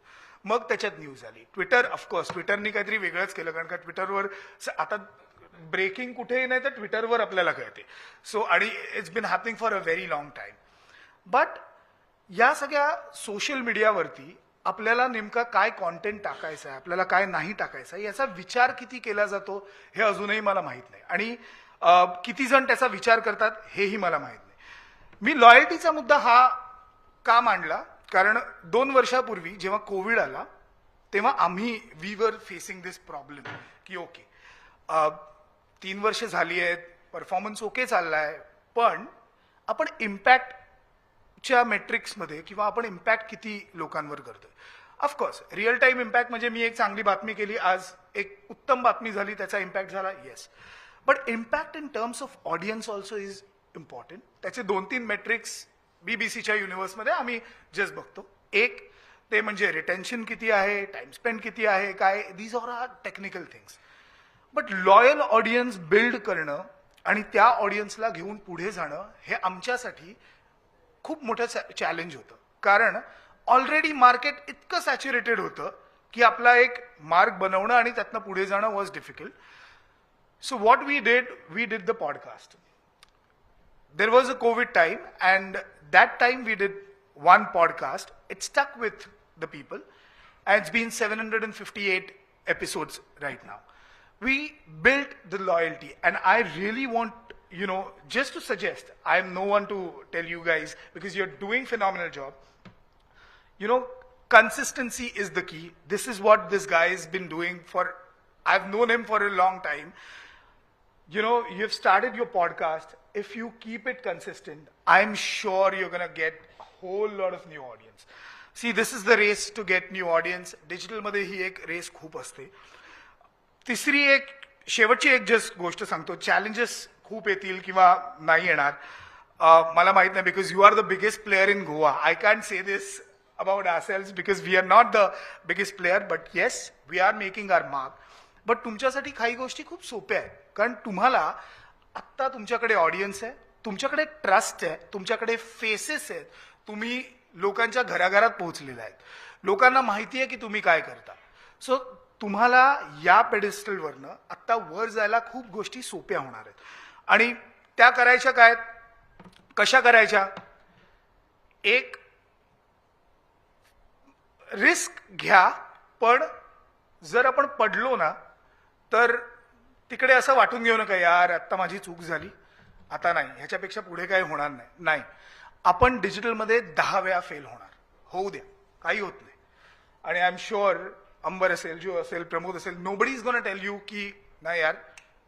मग त्याच्यात न्यूज आली. ट्विटर, ऑफकोर्स ट्विटरनी काहीतरी वेगळंच केलं, कारण का ट्विटरवर आता ब्रेकिंग कुठेही नाही तर ट्विटरवर आपल्याला कळते. सो आणि it's been happening for a very long time. But या सगळ्या सोशल मीडियावरती आपल्याला नेमका काय कॉन्टेंट टाकायचं आहे, आपल्याला काय नाही टाकायचं आहे, याचा विचार किती केला जातो हे अजूनही मला माहीत नाही, आणि किती जण त्याचा विचार करतात हेही मला माहीत नाही. मी लॉयल्टीचा मुद्दा हा का मांडला, कारण 2 वर्षापूर्वी जेव्हा कोविड आला तेव्हा आम्ही we were facing this problem की ओके 3 वर्ष झाली आहेत, परफॉर्मन्स ओके चाललाय, पण आपण इम्पॅक्टच्या मेट्रिक्समध्ये किंवा आपण इम्पॅक्ट किती लोकांवर करतोय. ऑफकोर्स रिअल टाईम इम्पॅक्ट म्हणजे मी एक चांगली बातमी केली, आज एक उत्तम बातमी झाली, त्याचा इम्पॅक्ट झाला, yes. But impact in terms of audience also is important. त्याचे 2-3 मेट्रिक्स BBCच्या युनिव्हर्समध्ये आम्ही जस्ट बघतो. एक ते म्हणजे रिटेन्शन किती आहे, टाइम स्पेंड किती आहे, काय, these are technical things. But loyal audience build करणं आणि त्या ऑडियन्सला घेऊन पुढे जाणं हे आमच्यासाठी खूप मोठं चॅलेंज होतं, कारण ऑलरेडी मार्केट इतकं सॅच्युरेटेड होतं की आपला एक मार्क बनवणं आणि त्यातनं पुढे जाणं was difficult. So what we did the podcast. There was a COVID time, and that time we did one podcast. It stuck with the people, and it's been 758 episodes right now. We built the loyalty, and I really want, just to suggest, I'm no one to tell you guys because you're doing phenomenal job. Consistency is the key. This is what this guy has been doing I've known him for a long time. You've started your podcast. If you keep it consistent, I'm sure you're going to get a whole lot of new audience. See, this is the race to get new audience. Digital मध्ये ही एक race खूप असते. तिसरी एक शेवटची एक just गोष्ट सांगतो, चॅलेंजेस खूप येतील किंवा नाही येणार मला माहित नाही, because you are the biggest player in Goa. I can't say this about ourselves because we are not the biggest player, but yes we are making our mark. But तुमच्यासाठी काही गोष्टी खूप सोप्या आहेत, कारण तुम्हाला आत्ता तुमच्याकडे ऑडियन्स आहे, तुमच्याकडे ट्रस्ट आहे, तुमच्याकडे फेसेस आहेत, तुम्ही लोकांच्या घराघरात पोहोचलेला आहेत, लोकांना माहिती आहे की तुम्ही काय करता. सो तुम्हाला या पेडेस्टलवरनं आत्ता वर जायला खूप गोष्टी सोप्या होणार आहेत. आणि त्या करायच्या काय, कशा करायच्या, एक रिस्क घ्या, पण जर आपण पडलो ना तर तिकडे असं वाटून घेऊ नका यार आत्ता माझी चूक झाली, आता नाही, ह्याच्यापेक्षा पुढे काही होणार नाही. आपण डिजिटलमध्ये 10 वेळा फेल होणार, होऊ द्या, काही होत नाही. आणि आय एम शुअर अंबर असेल, जो असेल, प्रमोद असेल, nobody is gonna tell you की नाही यार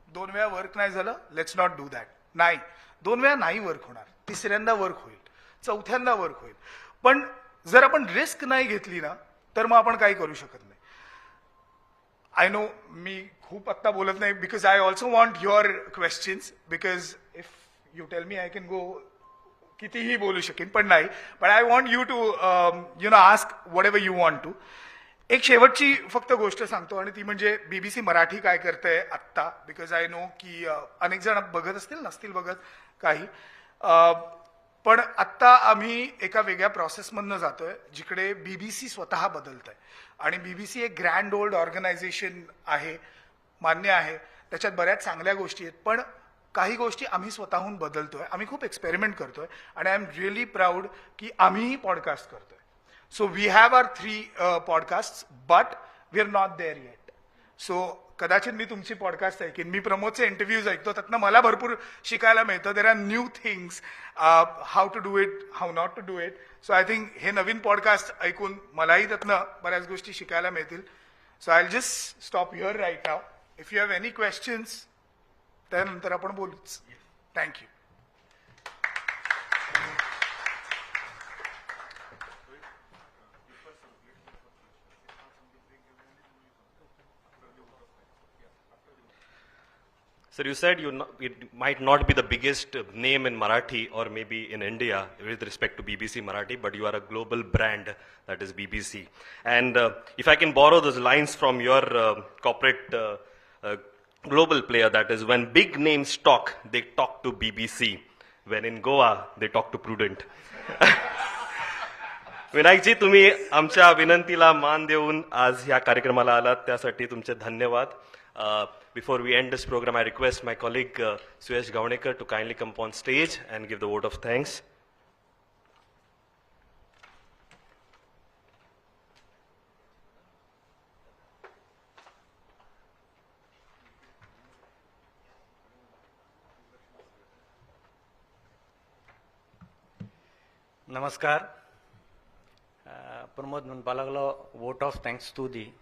2 वेळा वर्क नाही झालं, लेट्स नॉट डू दॅट. नाही, 2 वेळा नाही वर्क होणार, तिसऱ्यांदा वर्क होईल, चौथ्यांदा वर्क होईल. पण जर आपण रिस्क नाही घेतली ना तर मग आपण काही करू शकत नाही. आय नो मी खूप आत्ता बोलत नाही, because I also want your questions, because if you tell me I can go कितीही बोलू शकेन, पण नाही. पण I want you to ask whatever you want to. एक शेवटची फक्त गोष्ट सांगतो, आणि ती म्हणजे बीबीसी मराठी काय करतंय आत्ता, बिकॉज आय नो की अनेक जण बघत असतील, नसतील बघत काही. पण आत्ता आम्ही एका वेगळ्या प्रोसेसमधनं जातोय जिकडे बीबीसी स्वतः बदलत आहे. आणि बीबीसी एक ग्रँड ओल्ड ऑर्गनायझेशन आहे, मान्य आहे, त्याच्यात बऱ्याच चांगल्या गोष्टी आहेत, पण काही गोष्टी आम्ही स्वतःहून बदलतोय. आम्ही खूप एक्सपेरिमेंट करतोय, आणि आय एम रिअली प्राऊड की आम्हीही पॉडकास्ट करतोय. So we have are 3 podcast, but we are not there yet. So कदाचित मी तुमची पॉडकास्ट ऐकेन, मी प्रमोदचे इंटरव्ह्यूज ऐकतो, त्यातनं मला भरपूर शिकायला मिळतं. There are new things, how to do it, how not to do it. So I think हे नवीन पॉडकास्ट ऐकून मलाही त्यातनं बऱ्याच गोष्टी शिकायला मिळतील. So I will just stop here right now. If you have any questions त्यानंतर आपण बोलूच. Thank you. Sir, you said it might not be the biggest name in Marathi or maybe in India with respect to BBC Marathi, but you are a global brand that is BBC. And if I can borrow those lines from your corporate global player, that is, when big names talk, they talk to BBC. When in Goa, they talk to Prudent. विनायकजी, तुम्ही आमच्या विनंतीला मान देऊन आज या कार्यक्रमाला आलात, त्यासाठी तुमचे धन्यवाद. Before we end this program, I request my colleague Suyesh Gaunekar to kindly come on stage and give the vote of thanks. नमस्कार. प्रमोद म्हणपा लागलो vote of thanks to the.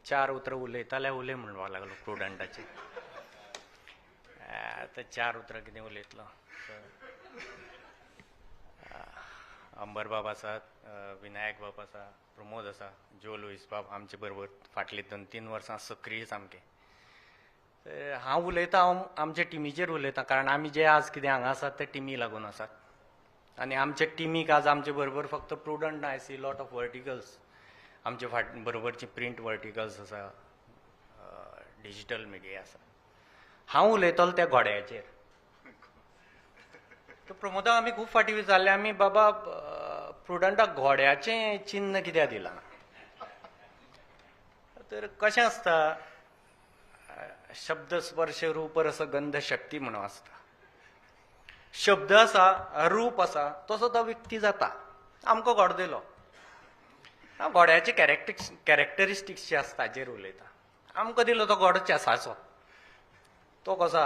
4 उतरां उलयताले म्हणपा लागलो प्रुडंटाचे. आतां 4 उतरां कितें उलयतलो. अंबर बाब आसा, विनायक बाब आसा, प्रमोद आसा, जो लुईस बाब आमचे बरोबर फाटलीं 2-3 वर्सां सक्रीय सामके. हांव उलयतां, हांव आमचे टिमीचेर उलयतां, कारण आमी जे आज कितें हांगा आसात ते टिमी लागून आसात. आनी आमचे टिमीक आज आमचे बरोबर फक्त प्रुडंट ना, आय सी लॉट ऑफ वर्टिकल्स. आमचे बरोबरची प्रिंट वर्टिकल्स आसा, डिजिटल मिडिया आसा. हांव उलयतलो त्या घोड्याचेर. तर प्रमोदाक आमी खूब फाटी विचारले, आमी बाबा प्रुडंटाक घोड्याचें चिन्ह कित्याक दिलां. तर कशें आसता, शब्द स्पर्श रूप रस गंध शक्ती म्हणून आसता. शब्द आसा, रूप आसा, तसो तो व्यक्ती जाता. आमकां घोडो दिलो, घोड्याचे कॅरेक्टरिस्टिक्स जे आसता ताजेर उलयता. आमकां दिलो तो घोडो चेसाचो. तो कसो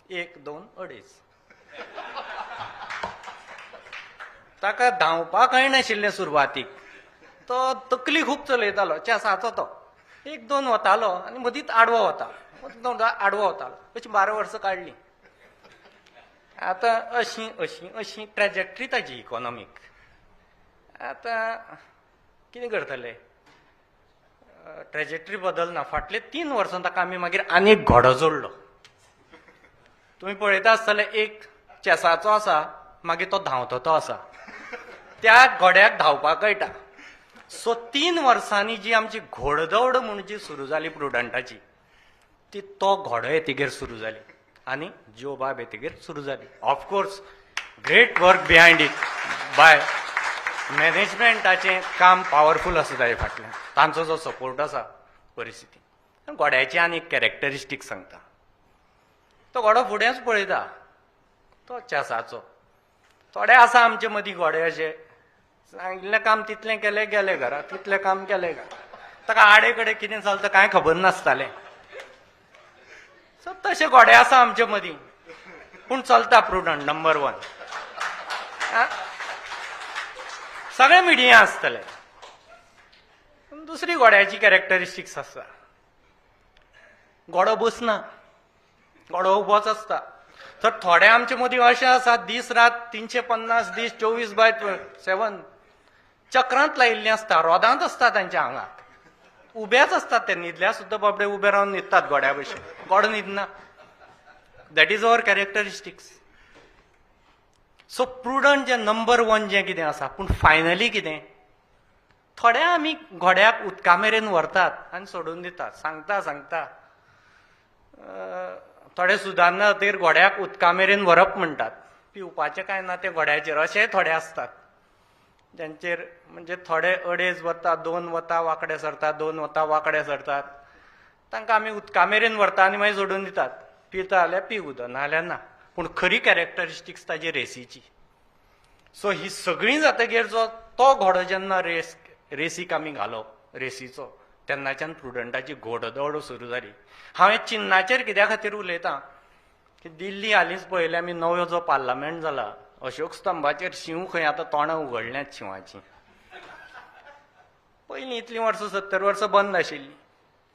1, 2, 2.5. ताका धांवपाक कळनाशिल्लें सुरवातीक. तो तकली खूब चलयतालो, चेसाचो तो. 1, 2 वतालो आनी मदींच आडवो वतालो, आडवो वतालो. अशी 12 वर्सां काडली. आतां अशी ट्रॅजेक्टरी ताजी इकॉनॉमीक. आतां कितें करतले, ट्रॅजेक्टरी बदलना. फाटले 3 वर्सां ताका आमी मागीर आनी एक घोडो जोडलो. तुमी पळयता आसतले, एक चेसाचो आसा, मागीर तो धांवतो तो आसा. त्या घोड्याक धांवपाक कळटा. सो 3 वर्सांनी जी आमची घोडदौड म्हणून जी सुरू जाली प्रुडंटाची, ती तो घोडो येतगीर सुरू जाली आनी ज्यो बाब येतगीर सुरू जाली. Of course great work behind it by मॅनेजमेंटाचें काम पावरफूल आसा ताजे फाटल्यान. तांचो जो सपोर्ट आसा परिस्थिती. घोड्याची आनी एक कॅरेक्टरिस्टीक सांगता. तो घोडो फुडेंच पळयता, तो चेसाचो. थोडे आसा आमचे मदीं घोडे अशे, सांगिल्लें काम तितलें केलें, गेले घरा, तितलें काम केलें घरा. ताका आडे कडेन कितें चलता कांय खबर नासतालें. सो तशे घोडे आसा आमचे मदीं, पूण चलता प्रुडंट नंबर 1. सगळे मिडिया आसतले. दुसरी घोड्याची कॅरेक्टरिस्टिक्स आसा. घोडो बसना, घोडो उबोच आसता. तर थोडे आमचे मदीं अशे आसात, दीस रात 350 दीस 24/7 चक्रांत लायिल्लीं आसता, रोदांत आसता तांच्या आंगाक. उबेच असतात ते, न्हिदल्या सुद्दां बाबडे उबे रावन न्हिदतात घोड्या भशेन. घोडो न्हिदना. That is our characteristics. So Prudent जें नंबर 1 जें कितें आसा, पूण फायनली कितें, थोडे आमी घोड्याक उदका मेरेन व्हरतात आनी सोडून दितात. सांगता थोडे सुदारना खातीर घोड्याक उदका मेरेन व्हरप म्हणटात. पिवपाचें कांय ना ते घोड्याचेर, अशेय थोडे आसतात जांचेर म्हणजे थोडे अडेज वता, 2 वता वांकडे सरतात, 2 वता वांकडे सरतात. तांकां आमी उदका मेरेन व्हरता आनी मागीर सोडून दितात. पिता जाल्यार पी उदक, ना जाल्यार ना. पूण खरी कॅरेक्टरिस्टिक्स ताजी रेसीची. सो ही सगळीं जातकीर तो घोडो जेन्ना रेसीक आमी घालप रेसीचो, तेन्नाच्यान प्रुडंटाची घोडदौड सुरू जाली. हांवें चिन्नाचेर कित्या खातीर उलयतां की दिल्ली हालींच पळयलें आमी, नवो जो पार्लमेंट जाला, अशोक स्तंभाचेर शिंव खंय आतां तोंडां उगडल्यांत शिवाची. पयलीं इतलीं वर्सां 70 वर्सां बंद आशिल्ली,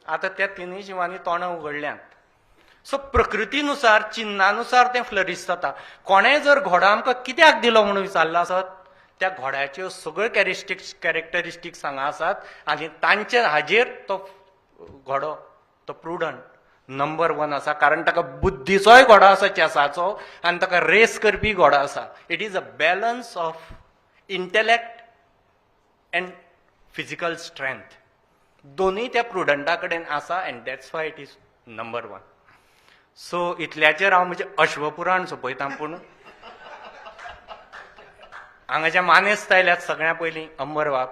आतां त्या 3 शिवांनी तोंडां उगडल्यांत. सो प्रकृतीनुसार चिन्नानुसार तें फ्लरिश जाता. कोणेय जर घोडो आमकां कित्याक दिलो म्हणून विचारलो आसत, त्या घोड्याच्यो सगळ्यो कॅरेक्टरिस्टिक्स हांगा आसात आनी तांचे हाजेर तो घोडो, तो प्रुडंट नंबर 1 आसा. कारण ताका बुद्धीचोय घोडो आसा चॅसाचो आनी ताका रेस करपी घोडो आसा. It is a balance of intellect and physical strength. दोनूय त्या प्रुडंटा कडेन आसा and that's why it is number 1. So इतल्याचेर हांव म्हणजे अश्वपुराण सोंपयतां. पूण हांगाच्या मानेस्त आयल्यात सगळ्या पयलीं अंबरवाब.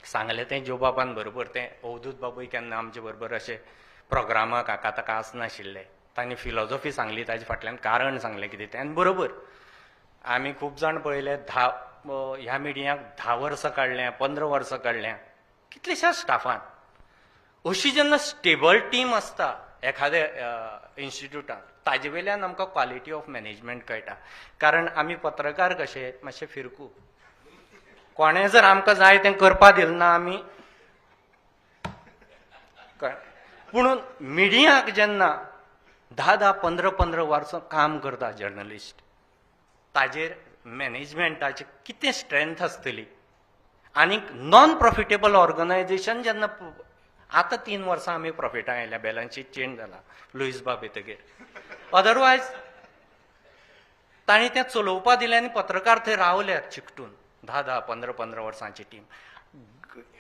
सांगलें तें जोबाबान बरोबर. तें अवधूत बाबूय केन्ना आमचे बरोबर अशें प्रोग्रामाक हाका ताका आसनाशिल्ले. तांणी फिलॉसॉफी सांगली, ताजे फाटल्यान कारण सांगलें कितें तें. आनी बरोबर आमी खूब जाण पळयले, ह्या मिडियाक 10 वर्सां काडल्या, 15 वर्सां काडल्या कितलेशाच स्टाफान. अशी जेन्ना स्टेबल टीम आसता एखाद्या इन्स्टिट्यूटान, ताजे वयल्यान आमकां क्वालिटी ऑफ मॅनेजमेंट कळटा. कारण आमी पत्रकार कशे मातशे फिरकू. कोणें जर आमकां जाय तें करपा दिलें ना आमी. पूण मिडियाक जेन्ना 10-10, 15-15 वर्सां काम करता जर्नलिस्ट, ताजेर मॅनेजमेंटाची कितें स्ट्रेंथ आसतली. आनी नॉन प्रॉफिटेबल ऑर्गनायझेशन जेन्ना, आतां 3 वर्सां आमी प्रॉफिटां आयल्या, बॅलन्स शीट चेंज जाला लुईस बाब येतकीर. अदरवायज तांणी तें चलोवपा दिलें आनी पत्रकार थंय रावल्यात चिकटून 10-10, 15-15 वर्सांची team.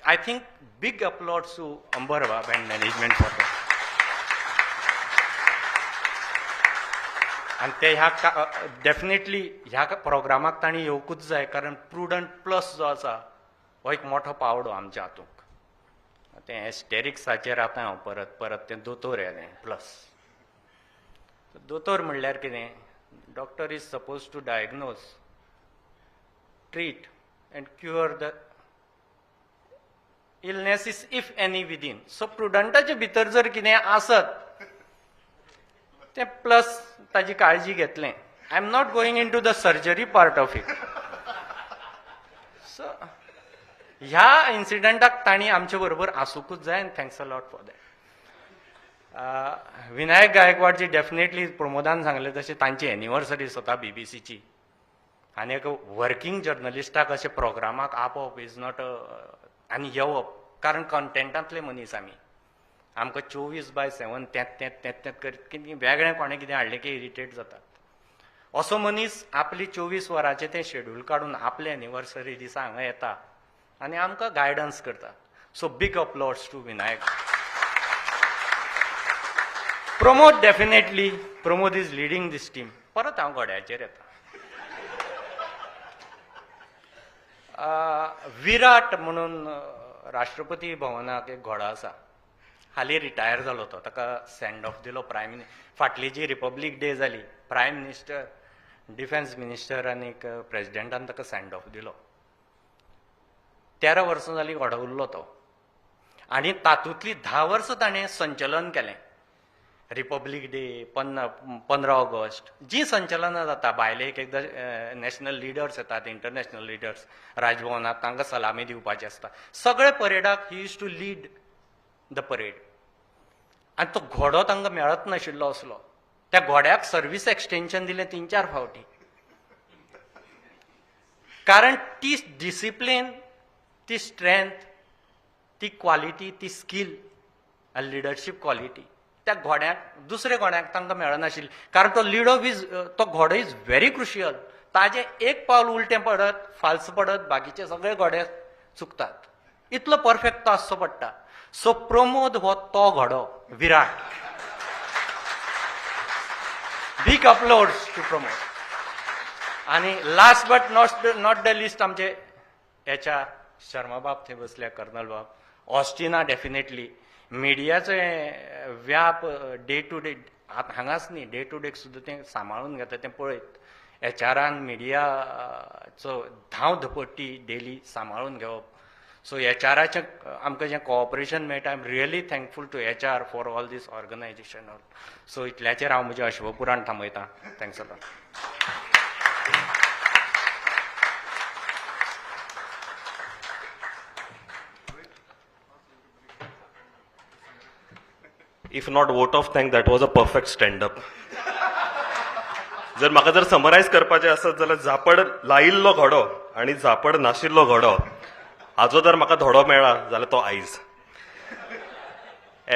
I think big applauds to अंबरबाब अँड मॅनेजमेंट फॉर दॅट. आनी ते ह्या डेफिनेटली ह्या प्रोग्रामाक तांणी येवकूच जाय. कारण प्रुडंट प्लस जो आसा हो एक मोठो पावडो आमच्या हातूंत. तें एस्टेरिक्साचेर आतां हांव परत तें दोतोर येलें प्लस. दोतोर म्हणल्यार कितें, doctor is suppose to diagnose, treat and cure the illnesses if any within. So प्रुडंटाचे भितर जर कितें आसत तें प्लस ताजी काळजी घेतलें. I am not going in to the surgery part of it. So ह्या इन्सिडंटाक तांणी आमचे बरोबर आसूंकूच जाय आनी thanks a lot for that. Vinayak गायकवाडजी डेफिनेटली प्रमोदान सांगले तशें तांची एनिवर्सरी जाता बीबीसीची. आनी एक वर्किंग जर्नलिस्टाक अशें प्रोग्रामाक आपोवप इज नॉट आनी येवप. कारण कंटेंटांतले मनीस आमी. आमकां 24/7 तेंत करीत कितें वेगळें कोणें कितें हाडलें की इरिटेट जातात. असो मनीस आपली 24 वरांचें तें शेड्यूल काडून आपले एनिवर्सरी दिसा हांगा येता आनी आमकां गायडन्स करता. So big applauds to Vinayak. Pramod definitely, Pramod is leading this team. परत हांव घोड्याचेर येता. विराट म्हणून राष्ट्रपती भवनाक एक घोडो आसा. हालीं रिटायर जालो तो. ताका सेंड ऑफ दिलो फाटली जी रिपब्लीक डे जाली, प्रायम मिनिस्टर, डिफेन्स मिनिस्टर आनी प्रेसिडेंटान ताका सेंड ऑफ दिलो. 13 वर्सां जालीं घोडो उरलो तो. आनी तातूंतली 10 वर्सां ताणें संचलन केलें. रिपब्लीक डे, 15 ऑगस्ट, जी संचलनां जाता, भायले एकदां नॅशनल लिडर्स येतात, इंटरनॅशनल लिडर्स राजभवनांत, तांकां सलामी दिवपाची आसता. सगळे परेडाक he use to lead the parade. आनी तो घोडो तांकां मेळत नाशिल्लो असलो. त्या घोड्याक सर्वीस एक्सटेन्शन दिलें 3-4 फावटी. कारण ती डिसिप्लीन, ती स्ट्रेंथ, ती क्वालिटी, ती स्कील आनी लिडरशीप क्वालिटी त्या घोड्याक, दुसऱ्या घोड्याक तांकां मेळनाशिल्ली. कारण तो लीड ऑफ इज, तो घोडो इज व्हेरी क्रुशियल ताजे एक पावल उलटें पडत फाल्स पडत बाकीचे सगळे घोडे चुकतात इतलो परफेक्ट तो आसचो पडटा सो प्रमोद हो तो घोडो Virat big applauds to Pramod आणि last but not the least आमचे याच्या शर्मा बाब थंय बसल्या कर्नल बाब ऑस्टिना डेफिनेटली मिडियाचे व्याप डे टू डे हांगाच न्ही डे टू डे सुद्दां तें सांबाळून घेता तें पळयत एचआरान मिडियाचो धांव धपट्टी डेली सांबाळून घेवप सो एचआराचें आमकां जें कॉपरेशन मेळटा I am really thankful to HR for all this organisation so इतल्याचेर हांव म्हजें अश्वपुराण थांबयतां thanks a lot if not vote of thank that was a perfect standup जर म्हाका जर समरायज करपाचें आसत जाल्यार झापड लायिल्लो घोडो आनी झापड नाशिल्लो घोडो हाजो जर म्हाका धोडो मेळ्ळा जाल्यार तो आयज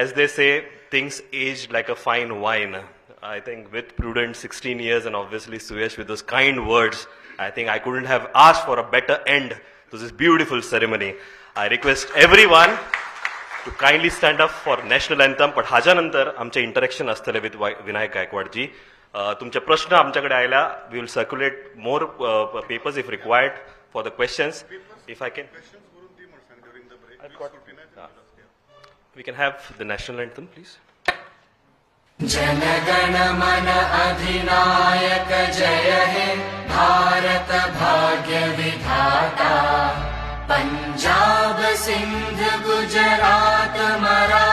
as they say things age like a fine wine I think with Prudent 16 years and obviously Suyesh with those kind words, I think I couldn't have asked for a better end to this beautiful ceremony. I request everyone to kindly stand up for national anthem. But haja nantar आमचे interaction असतले with Vinayak Gaikwad जी. तुमचे प्रश्न आमच्याकडे आयला. We will circulate more papers if required for the questions. If I can. We can have the national anthem, please. जनगण मन अधिनायक जय हे भारत भाग्य विधाता पंजाब सिंध गुजरात मराठा